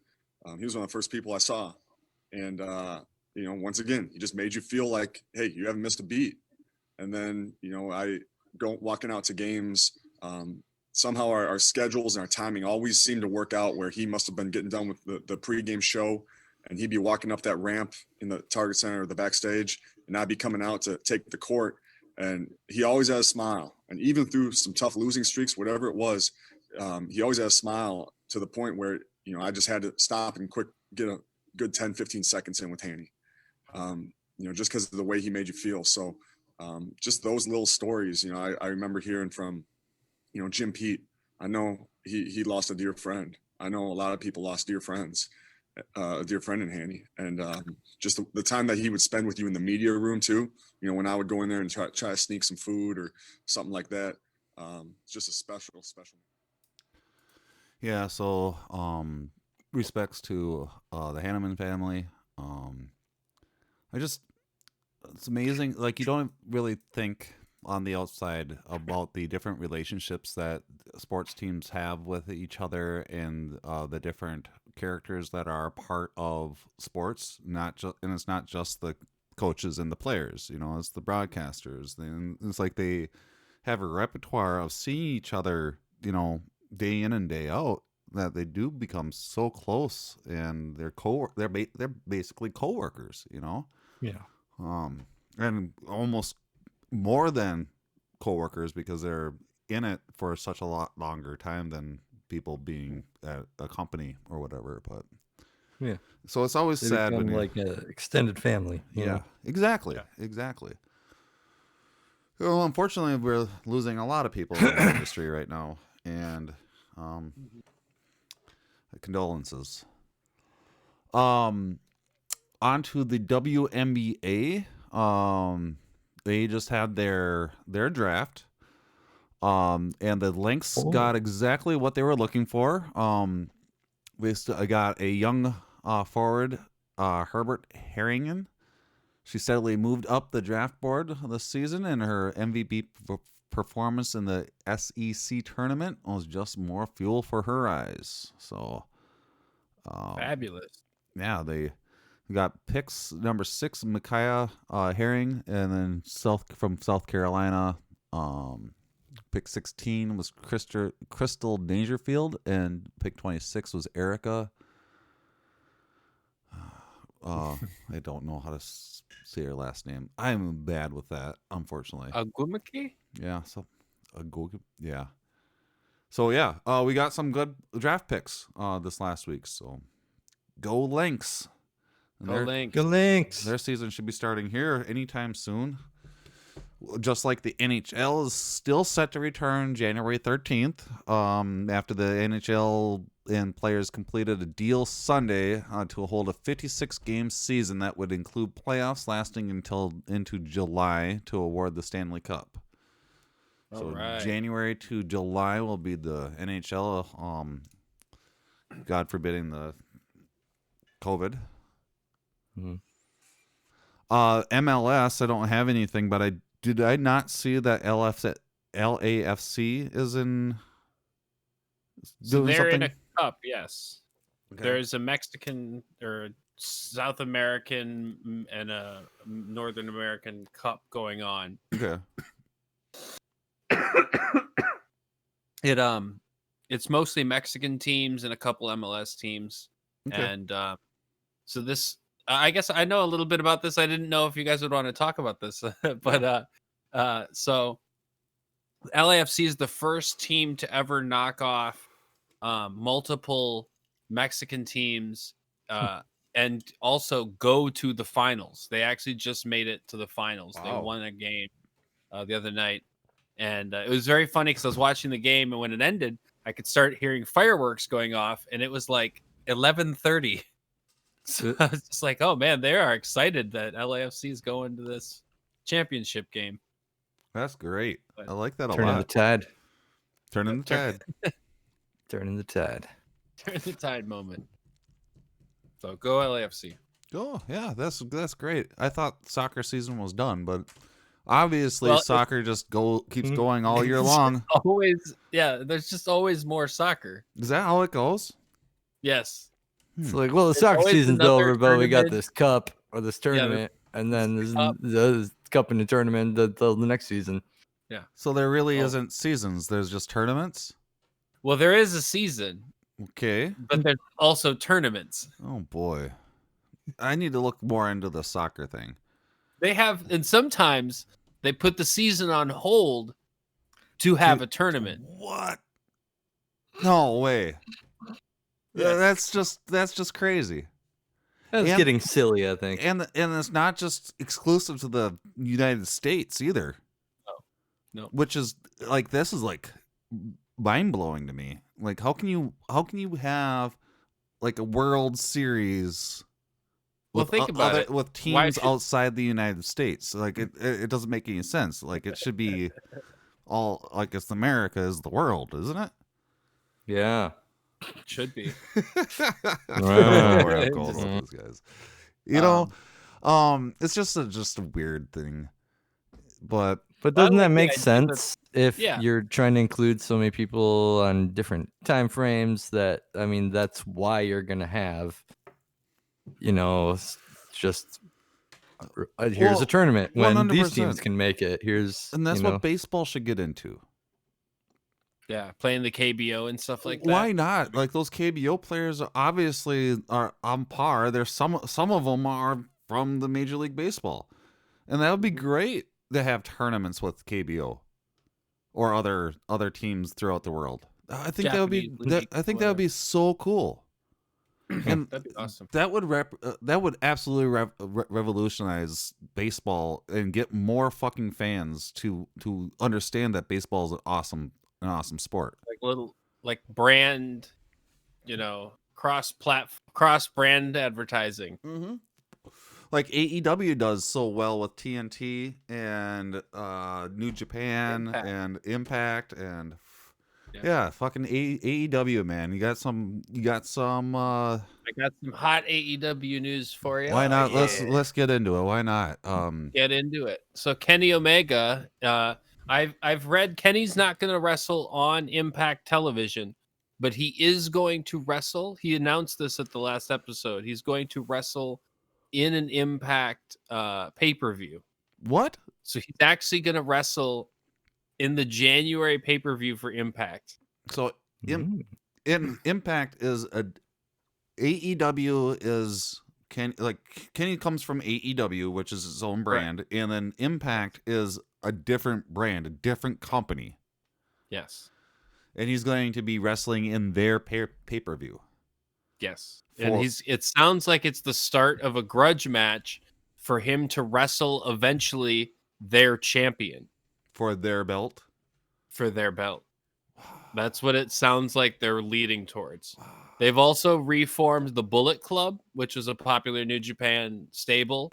he was one of the first people I saw. And, once again, he just made you feel like, hey, you haven't missed a beat. And then, walking out to games. Somehow our schedules and our timing always seemed to work out where he must have been getting done with the pregame show, and he'd be walking up that ramp in the Target Center or the backstage, and I'd be coming out to take the court. And he always had a smile. And even through some tough losing streaks, whatever it was, he always had a smile to the point where, I just had to stop and get a good 10, 15 seconds in with Hanny, just because of the way he made you feel. So just those little stories, I remember hearing from, Jim Pete. I know he lost a dear friend. I know a lot of people lost dear friends, a dear friend in Hanny. And just the time that he would spend with you in the media room too, when I would go in there and try to sneak some food or something like that. It's just a special. Yeah, so respects to the Hanneman family. It's amazing. Like, you don't really think on the outside about the different relationships that sports teams have with each other and the different characters that are part of sports. And it's not just the coaches and the players. It's the broadcasters. And it's like they have a repertoire of seeing each other, day in and day out, that they do become so close, and they're basically coworkers. Yeah. And almost more than coworkers, because they're in it for such a lot longer time than people being at a company or whatever. But Yeah. so it's always They sad when become you're, like an extended family. you know? exactly. Well, unfortunately, we're losing a lot of people in the industry right now, and condolences. On to the WNBA. They just had their draft. And the Lynx got exactly what they were looking for. We got a young forward, Herbert Harringen. She steadily moved up the draft board this season, and her MVP performance in the SEC tournament was just more fuel for her eyes. So, Fabulous. yeah, they got picks number 6, Micaiah Herring, and then from South Carolina. Pick 16 was Crystal Dangerfield, and pick 26 was Erica. I don't know how to say her last name. I'm bad with that, unfortunately. Agumaki? Yeah, yeah. So yeah, we got some good draft picks this last week. So go Lynx! And Go Lynx. Go Lynx. Their season should be starting here anytime soon. Just like the NHL is still set to return January 13th, after the NHL and players completed a deal Sunday to hold a 56-game season that would include playoffs lasting into July to award the Stanley Cup. So right. January to July will be the NHL, God forbidding the COVID. Mm-hmm. MLS, I don't have anything, but did I not see that LAFC is in So doing they're something? in a cup, yes. Okay. There's a Mexican or South American and a Northern American cup going on. Okay. It's mostly Mexican teams and a couple MLS teams. Okay. And so this, I guess I know a little bit about this. I didn't know if you guys would want to talk about this, but so LAFC is the first team to ever knock off multiple Mexican teams and also go to the finals. They actually just made it to the finals. Wow. They won a game the other night, and it was very funny because I was watching the game, and when it ended, I could start hearing fireworks going off, and it was like 11:30. So I was just like, oh man, they are excited that LAFC is going to this championship game. That's great. I like that a Turning the lot. tide. Turning the tide. Turning the tide. Turn the tide moment. So go LAFC. Oh, yeah, that's great. I thought soccer season was done, but obviously soccer just keeps going all year long. Always, yeah. There's just always more soccer. Is that how it goes? Yes. It's like, well, the There's soccer always season's another over, but we got tournament. this cup or this tournament, and then there's cup. the cup in the tournament the next season. Yeah. So there really Oh. isn't seasons. There's just tournaments. Well, there is a season, Okay. but there's also tournaments. Oh boy, I need to look more into the soccer thing. They have, and sometimes they put the season on hold to have a tournament. What? No way. Yes. That's just crazy. That's And- getting silly, I think. And it's not just exclusive to the United States either. No. Which is like, this is like mind blowing to me. Like, how can you have like a World Series? Well, think about it. With Why teams should- outside the United States. Like, it doesn't make any sense. Like, it should be all like, it's America is the world, isn't it? Yeah. Should be. Where I'm going with these guys. You know, it's just a weird thing. But doesn't that like the make idea sense if Yeah. you're trying to include so many people on different time frames? That, I mean, that's why you're gonna have, just here's Well, a tournament when these 100%. teams can make it. Here's and that's you know, what baseball should get into. Yeah, playing the KBO and stuff like that. Why not? Like, those KBO players obviously are on par. There's some of them are from the Major League Baseball, and that would be great to have tournaments with KBO or other teams throughout the world. I think that would be Japanese league that would be so cool. And That'd be awesome. that would absolutely revolutionize baseball and get more fucking fans to understand that baseball is an awesome sport. Like brand, cross brand advertising. Mm-hmm. Like AEW does so well with TNT and New Japan Impact. and Impact and Yeah. fucking AEW, man. You got some. I got some hot AEW news for you. Why not? Yeah. Let's get into it. Why not? Get into it. So Kenny Omega, I've read Kenny's not going to wrestle on Impact Television, but he is going to wrestle. He announced this at the last episode. He's going to wrestle in an Impact pay-per-view. What? So he's actually going to wrestle in the January pay-per-view for Impact. So Impact is AEW is Kenny comes from AEW, which is its own brand, and then Impact is a different brand, a different company. Yes. And he's going to be wrestling in their pay-per-view. Yes. And it sounds like it's the start of a grudge match for him to wrestle eventually their champion For their belt. That's what it sounds like they're leading towards. They've also reformed the Bullet Club, which is a popular New Japan stable.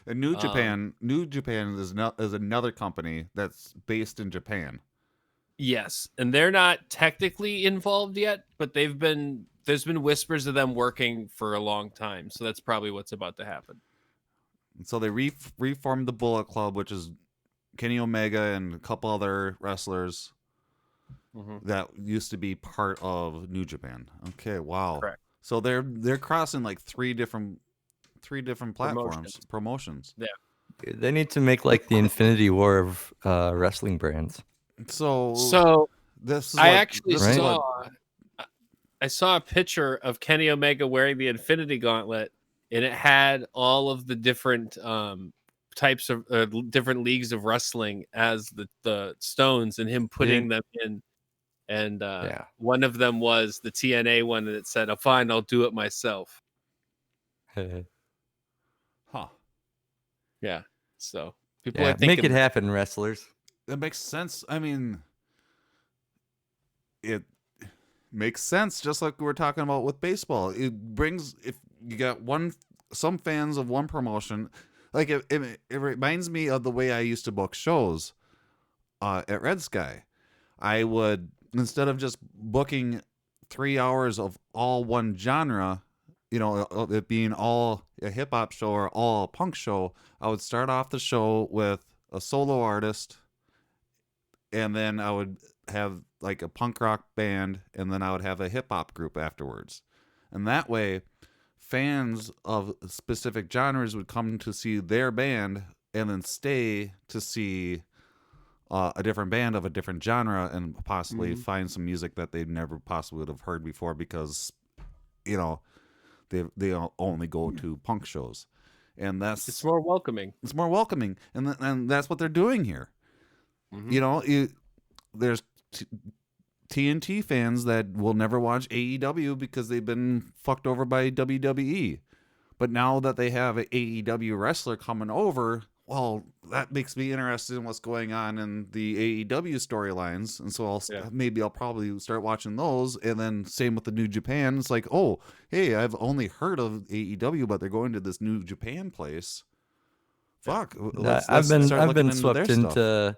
And New Japan is another company that's based in Japan. Yes, and they're not technically involved yet, but there's been whispers of them working for a long time. So that's probably what's about to happen. And so they reformed the Bullet Club, which is Kenny Omega and a couple other wrestlers that used to be part of New Japan. Okay, wow. Correct. So they're crossing like three different promotions. Yeah. they need to make like the Infinity War of wrestling brands. So this is I what- actually this is Right. what- I saw a picture of Kenny Omega wearing the Infinity Gauntlet, and it had all of the different types of different leagues of wrestling as the stones, and him putting them in. And one of them was the TNA one, and it said, "Oh, fine, I'll do it myself." Huh. Yeah. So people Yeah, are thinking, make it happen, wrestlers. That makes sense. I mean, it makes sense, just like we were talking about with baseball. It brings, if you got some fans of one promotion, like it reminds me of the way I used to book shows at Red Sky. I would, instead of just booking 3 hours of all one genre, it being all a hip hop show or all a punk show, I would start off the show with a solo artist, and then I would have like a punk rock band, and then I would have a hip hop group afterwards. And that way, fans of specific genres would come to see their band and then stay to see a different band of a different genre and possibly find some music that they never possibly would have heard before because, you know, they only go to punk shows, and It's more welcoming. it's more welcoming, and that's what they're doing here. You know, there's TNT fans that will never watch AEW because they've been fucked over by WWE. But now that they have an AEW wrestler coming over, well, that makes me interested in what's going on in the AEW storylines. And so maybe I'll probably start watching those. And then same with the New Japan. It's like, oh, hey, I've only heard of AEW, but they're going to this New Japan place. Fuck. I've been swept swept into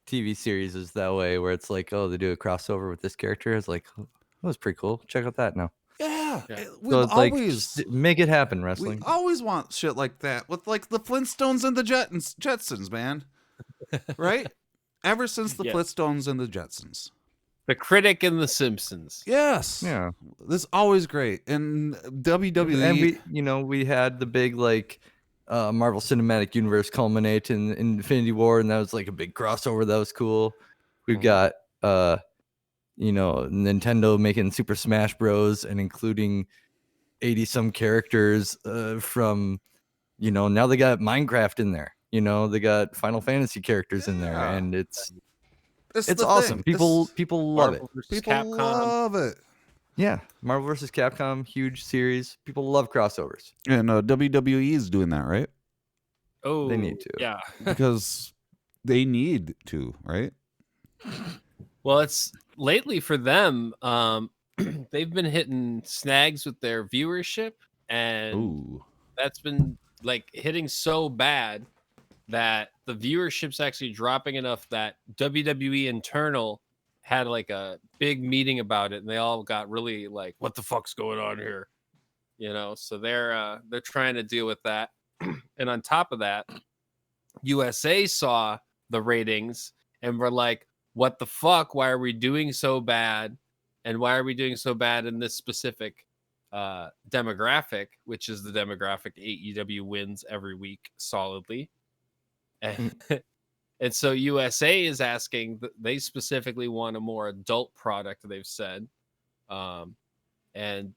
TV series is that way where it's like, oh, they do a crossover with this character. It's like, oh, that was pretty cool. Check out that now. Yeah. We've So it's always like, make it happen, we wrestling. always want shit like that with like the Flintstones and the Jetsons, man. Right? Ever since the Flintstones and the Jetsons. The Critic and the Simpsons. Yes. Yeah. This is always great. And WWE, And we had the big like Marvel Cinematic Universe culminate in Infinity War, and that was like a big crossover. That was cool. We've got Nintendo making Super Smash Bros. And including 80 some characters from, now they got Minecraft in there. They got Final Fantasy characters in there, and it's awesome. People love it. People love it. Yeah, Marvel vs. Capcom, huge series. People love crossovers. And WWE is doing that, right? Oh, they need to. Yeah, because they need to, right? Well, it's lately for them. They've been hitting snags with their viewership, and that's been like hitting so bad that the viewership's actually dropping enough that WWE internal had like a big meeting about it, and they all got really like, "What the fuck's going on here?" So they're trying to deal with that. And on top of that, USA saw the ratings and were like, "What the fuck? Why are we doing so bad? And why are we doing so bad in this specific demographic, which is the demographic AEW wins every week solidly?" And so USA is asking, they specifically want a more adult product, they've said. And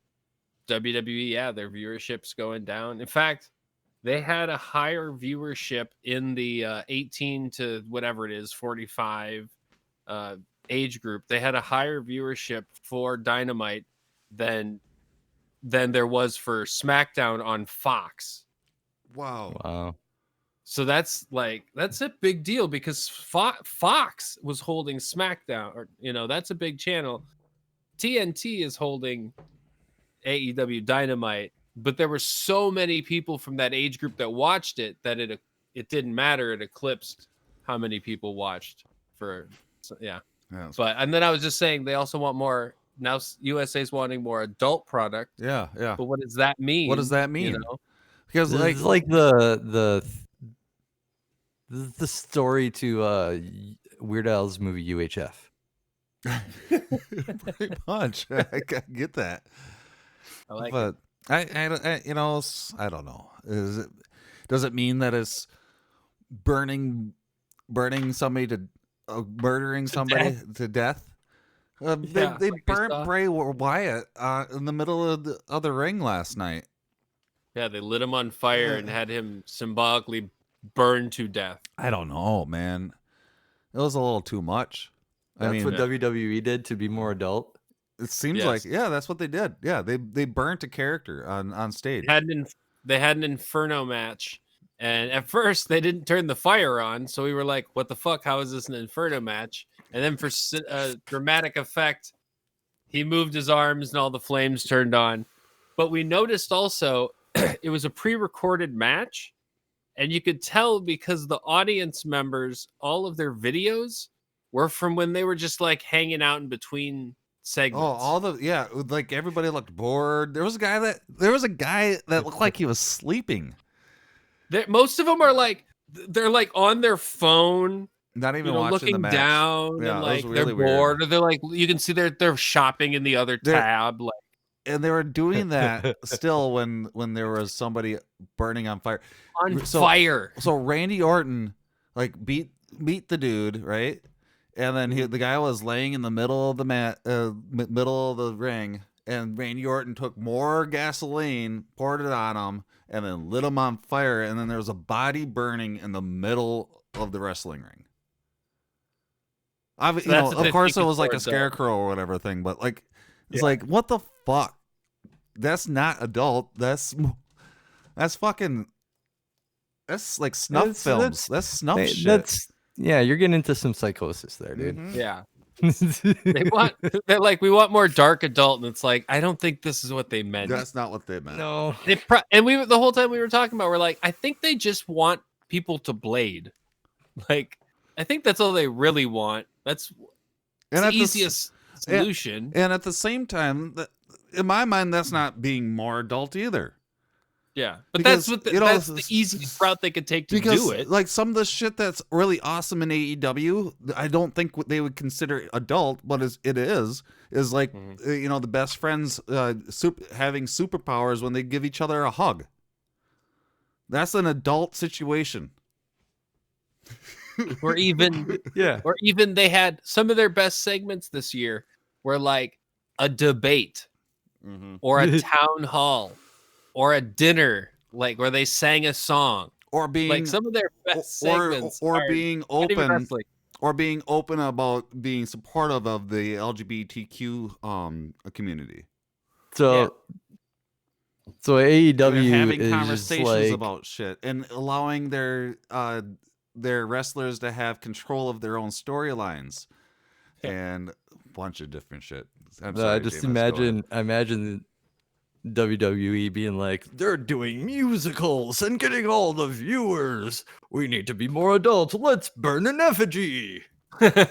WWE, their viewership's going down. In fact, they had a higher viewership in the 18 to whatever it is, 45 age group. They had a higher viewership for Dynamite than there was for SmackDown on Fox. Wow. So that's a big deal because Fox was holding SmackDown, or that's a big channel. TNT is holding AEW Dynamite, but there were so many people from that age group that watched it that it didn't matter. It eclipsed how many people watched But and then I was just saying they also want more. Now USA's wanting more adult product. Yeah. But what does that mean? What does that mean? Because it's like the story to Weird Al's movie UHF. Pretty much. I get that. I like but it. I don't know. Does it mean that it's burning somebody to murdering somebody to death? They burnt Bray Wyatt in the middle of the ring last night. Yeah, they lit him on fire and had him symbolically burned to death. I don't know, man. It was a little too much. That's what WWE did to be more adult. It seems like, that's what they did. Yeah, they burnt a character on stage. They had an Inferno match, and at first they didn't turn the fire on, so we were like, "What the fuck? How is this an Inferno match?" And then for dramatic effect, he moved his arms and all the flames turned on. But we noticed also it was a pre-recorded match, and you could tell because the audience members, all of their videos were from when they were just like hanging out in between segments. Like everybody looked bored. There was a guy that looked like he was sleeping. Most of them are like they're like on their phone, not even watching looking the match. down, and like really they're bored, or they're like you can see they're shopping in the other tab, like. And they were doing that still when there was somebody burning on fire. Fire. So Randy Orton beat beat the dude, right? And then the guy was laying in the middle of the middle of the ring, and Randy Orton took more gasoline, poured it on him, and then lit him on fire. And then there was a body burning in the middle of the wrestling ring. Of course, it was like a scarecrow or whatever thing, but like, it's like, what the fuck? That's not adult. That's fucking. That's like snuff films. That's snuff shit. You're getting into some psychosis there, dude. Mm-hmm. Yeah. They're like, we want more dark adult, and it's like, I don't think this is what they meant. That's not what they meant. No. And the whole time we were talking about, we're like, I think they just want people to blade. Like, I think that's all they really want. That's the easiest solution. And at the same time, in my mind, that's not being more adult either. Yeah, but Because, that's the easiest route they could take to do it. Like, some of the shit that's really awesome in AEW, I don't think they would consider adult, but it is like, the best friends having superpowers when they give each other a hug. That's an adult situation. Or even they had some of their best segments this year were like a debate or a town hall. Or a dinner, like where they sang a song, or being like some of their best segments, or being open about being supportive of the LGBTQ community. So AEW having is conversations about shit and allowing their wrestlers to have control of their own storylines and a bunch of different shit. I imagine WWE being like, they're doing musicals and getting all the viewers. We need to be more adult. Let's burn an effigy. That's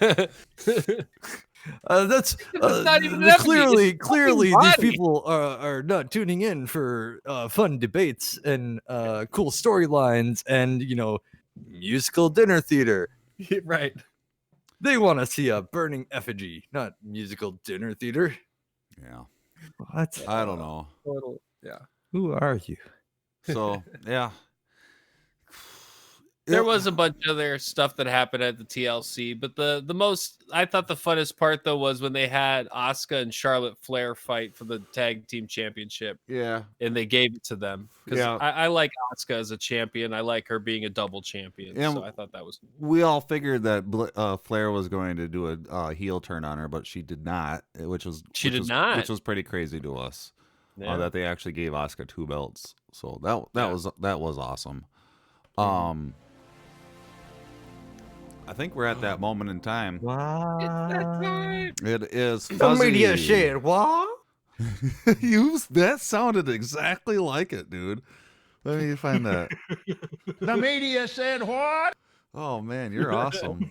not even an effigy. Clearly these people are not tuning in for fun debates and cool storylines and musical dinner theater. Right. They want to see a burning effigy, not musical dinner theater. Yeah. What? I don't know. Total. Yeah. Who are you? So, yeah. There was a bunch of other stuff that happened at the TLC, but the most, I thought the funnest part though was when they had Asuka and Charlotte Flair fight for the tag team championship. Yeah. And they gave it to them. Because I like Asuka as a champion. I like her being a double champion. And so I thought that was cool. We all figured that Flair was going to do a heel turn on her, but she did not, which was pretty crazy to us. That they actually gave Asuka 2 belts. So that was awesome. I think we're at that moment in time. Wow. It's that time. It is The fuzzy. media said what? That sounded exactly like it, dude. Let me find that. The media said what? Oh man, you're awesome.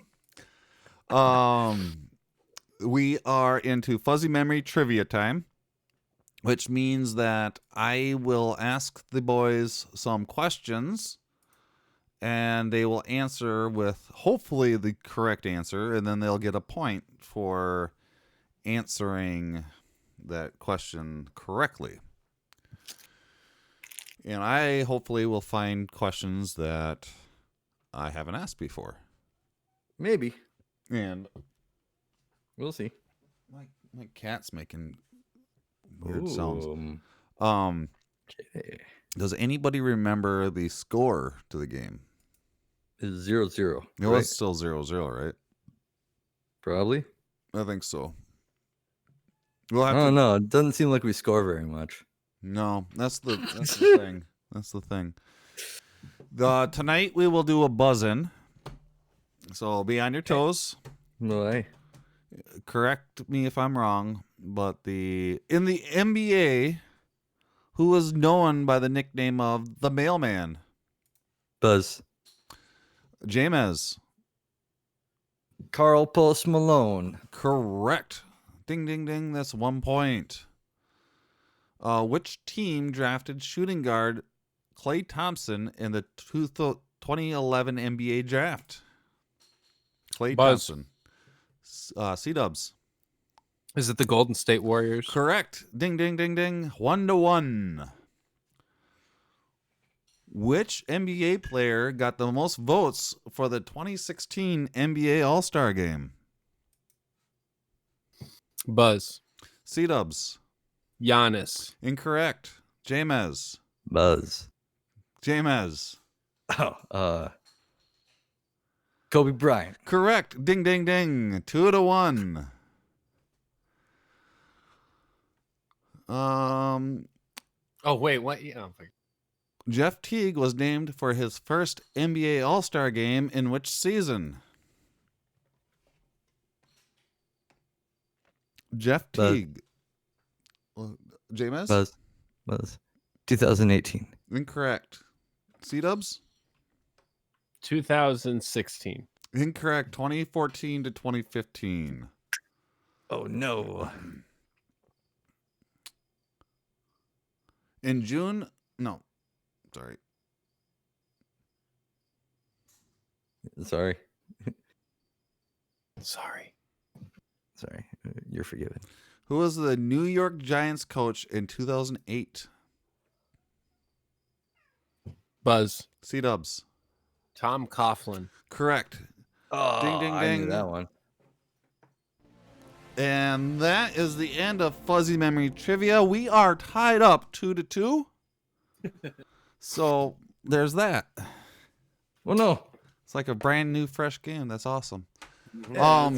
We are into fuzzy memory trivia time, which means that I will ask the boys some questions and they will answer with hopefully the correct answer, and then they'll get a point for answering that question correctly. And I hopefully will find questions that I haven't asked before. Maybe. And we'll see. My cat's making weird sounds. Okay. Does anybody remember the score to the game? It's 0-0. It was still 0-0, right? Probably. I think so. I don't know. It doesn't seem like we score very much. No, that's the thing. That's the thing. Tonight we will do a buzz-in. So be on your toes. Why? Correct me if I'm wrong, but in the NBA, who was known by the nickname of the Mailman? Buzz. James. Carl Post Malone. Correct. Ding, ding, ding. That's 1 point. Which team drafted shooting guard Klay Thompson in the 2011 NBA draft? Klay Thompson. C-Dubs. Is it the Golden State Warriors? Correct. Ding, ding, ding, ding. 1-1. Which NBA player got the most votes for the 2016 NBA All-Star Game? Buzz. C-Dubs. Giannis. Incorrect. Jamez. Buzz. Jamez. Oh, Kobe Bryant. Correct. Ding, ding, ding. 2-1. Oh wait, what? Yeah, Jeff Teague was named for his first NBA All-Star Game in which season? Jeff Buzz. Teague. Jameis? Buzz. 2018. Incorrect. C-Dubs? 2016. Incorrect. 2014 to 2015. Oh no. In June, no, sorry. Sorry. Sorry. You're forgiven. Who was the New York Giants coach in 2008? Buzz. C-Dubs. Tom Coughlin. Correct. Oh, Ding, ding, I knew ding. that one. And that is the end of Fuzzy Memory Trivia. We are tied up 2-2. So there's that. Well, no. It's like a brand new, fresh game. That's awesome. Yeah,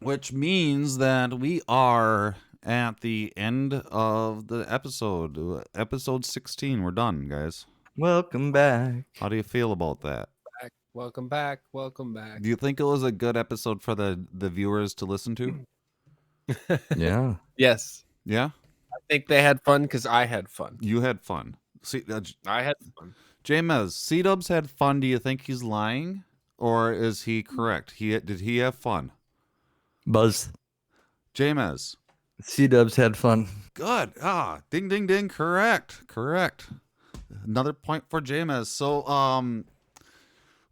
Which means that we are at the end of the episode. Episode 16. We're done, guys. welcome back. How do you feel about that? Welcome back. Welcome back. Do you think it was a good episode for the viewers to listen to? Yeah. Yes. Yeah? I think they had fun because I had fun. You had fun. See, I had fun. Jamez, C-Dubs had fun. Do you think he's lying? Or is he correct? Did he have fun? Buzz. Jamez. C-Dubs had fun. Good. Ding, ding, ding. Correct. Another point for Jamez. So,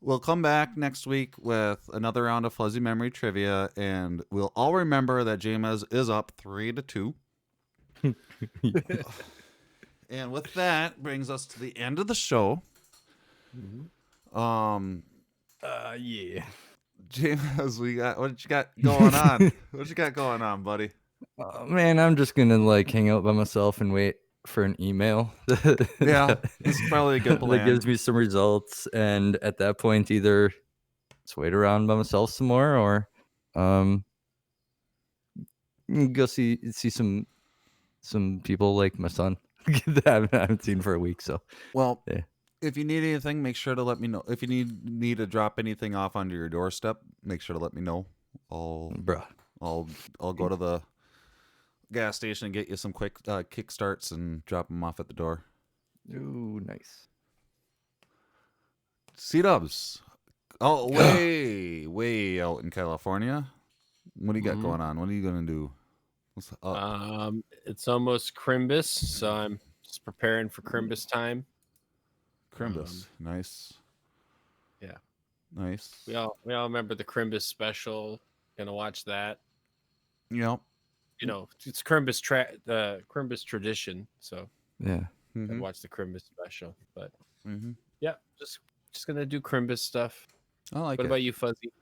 we'll come back next week with another round of Fuzzy Memory Trivia, and we'll all remember that Jamez is up 3-2. And with that brings us to the end of the show. Yeah. Jamez, what you got going on? What you got going on, buddy? Man, I'm just gonna hang out by myself and wait for an email. Yeah, it's probably a good plan. That gives me some results, and at that point, either just wait around by myself some more, or go see some people like my son that I haven't seen for a week. So, Well, yeah. If you need anything, make sure to let me know. If you need to drop anything off onto your doorstep, make sure to let me know. I'll go to the gas station and get you some quick kick starts and drop them off at the door. Ooh, nice. C-Dubs. Oh, way out in California. What do you got going on? What are you gonna do? What's up? It's almost Crimbus, so I'm just preparing for Crimbus time. Crimbus. Nice. Yeah. Nice. We all remember the Crimbus special. Gonna watch that. Yep. You know, it's Crimbus Crimbus tradition, so Yeah. I'd watch the Crimbus special. But Mm-hmm. yeah, just gonna do Crimbus stuff. I like What it. about you, Fuzzy?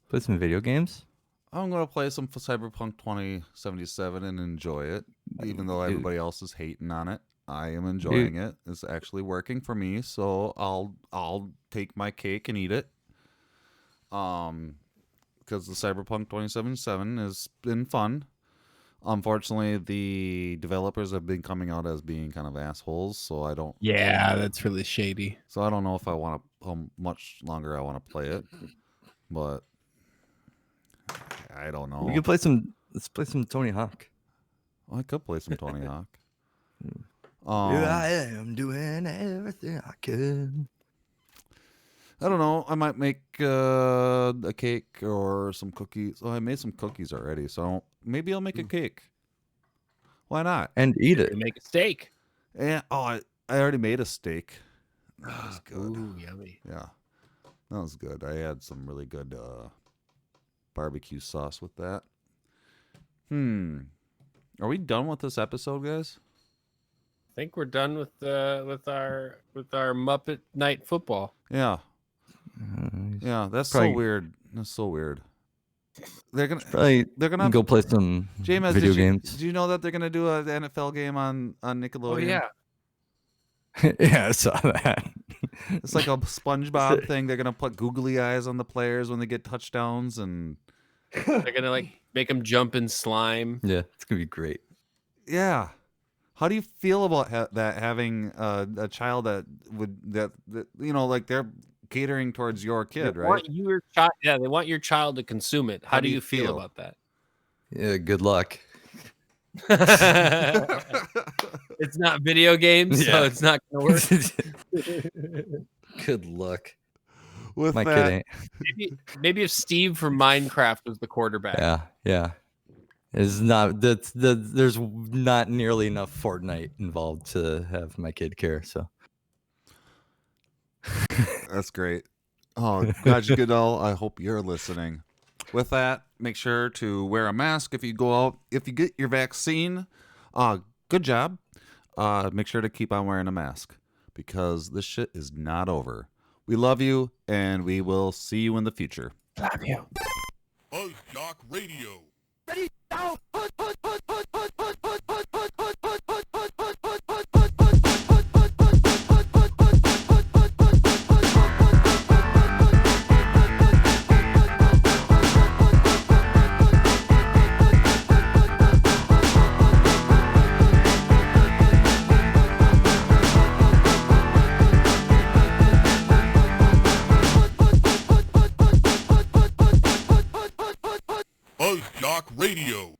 Play some video games. I'm gonna play some Cyberpunk 2077 and enjoy it, even though everybody else is hating on it. I am enjoying it. It's actually working for me, so I'll take my cake and eat it. Because the Cyberpunk 2077 has been fun. Unfortunately, the developers have been coming out as being kind of assholes, so I don't. Yeah, that's really shady. So I don't know if I want to how much longer I want to play it, but I don't know. We could play some. Let's play some Tony Hawk. I could play some Tony Hawk. Here I am doing everything I can. I don't know. I might make a cake or some cookies. Oh, I made some cookies already, so maybe I'll make a cake. Why not? And eat it. Make a steak. And I already made a steak. That was good. Ooh, yummy. Yeah, that was good. I had some really good barbecue sauce with that. Are we done with this episode, guys? think we're done with our Muppet Night Football. Yeah. Yeah, that's so probably- weird. That's so weird. They're Probably gonna go play some James, video did you, games. do you know that they're gonna do an NFL game on Nickelodeon? Yeah, I saw that. It's like a SpongeBob thing. They're gonna put googly eyes on the players when they get touchdowns, and They're gonna like make them jump in slime. Yeah, it's gonna be great. yeah. How do you feel about that? Having a child that you know, like they're catering towards your kid, They right? want your child, they want your child to consume it. How do you feel about that? Yeah, good luck. It's not video games, so Yeah. it's not gonna work. Good luck. With My that, kid ain't. Maybe if Steve from Minecraft was the quarterback. Yeah. It's not there's not nearly enough Fortnite involved to have my kid care. So that's great. Oh, Gaj Goodall, I hope you're listening. With that, make sure to wear a mask if you go out. If you get your vaccine, good job. Make sure to keep on wearing a mask because this shit is not over. We love you, and we will see you in the future. Love you. Buzz Doc Radio. Buzz Doc Radio.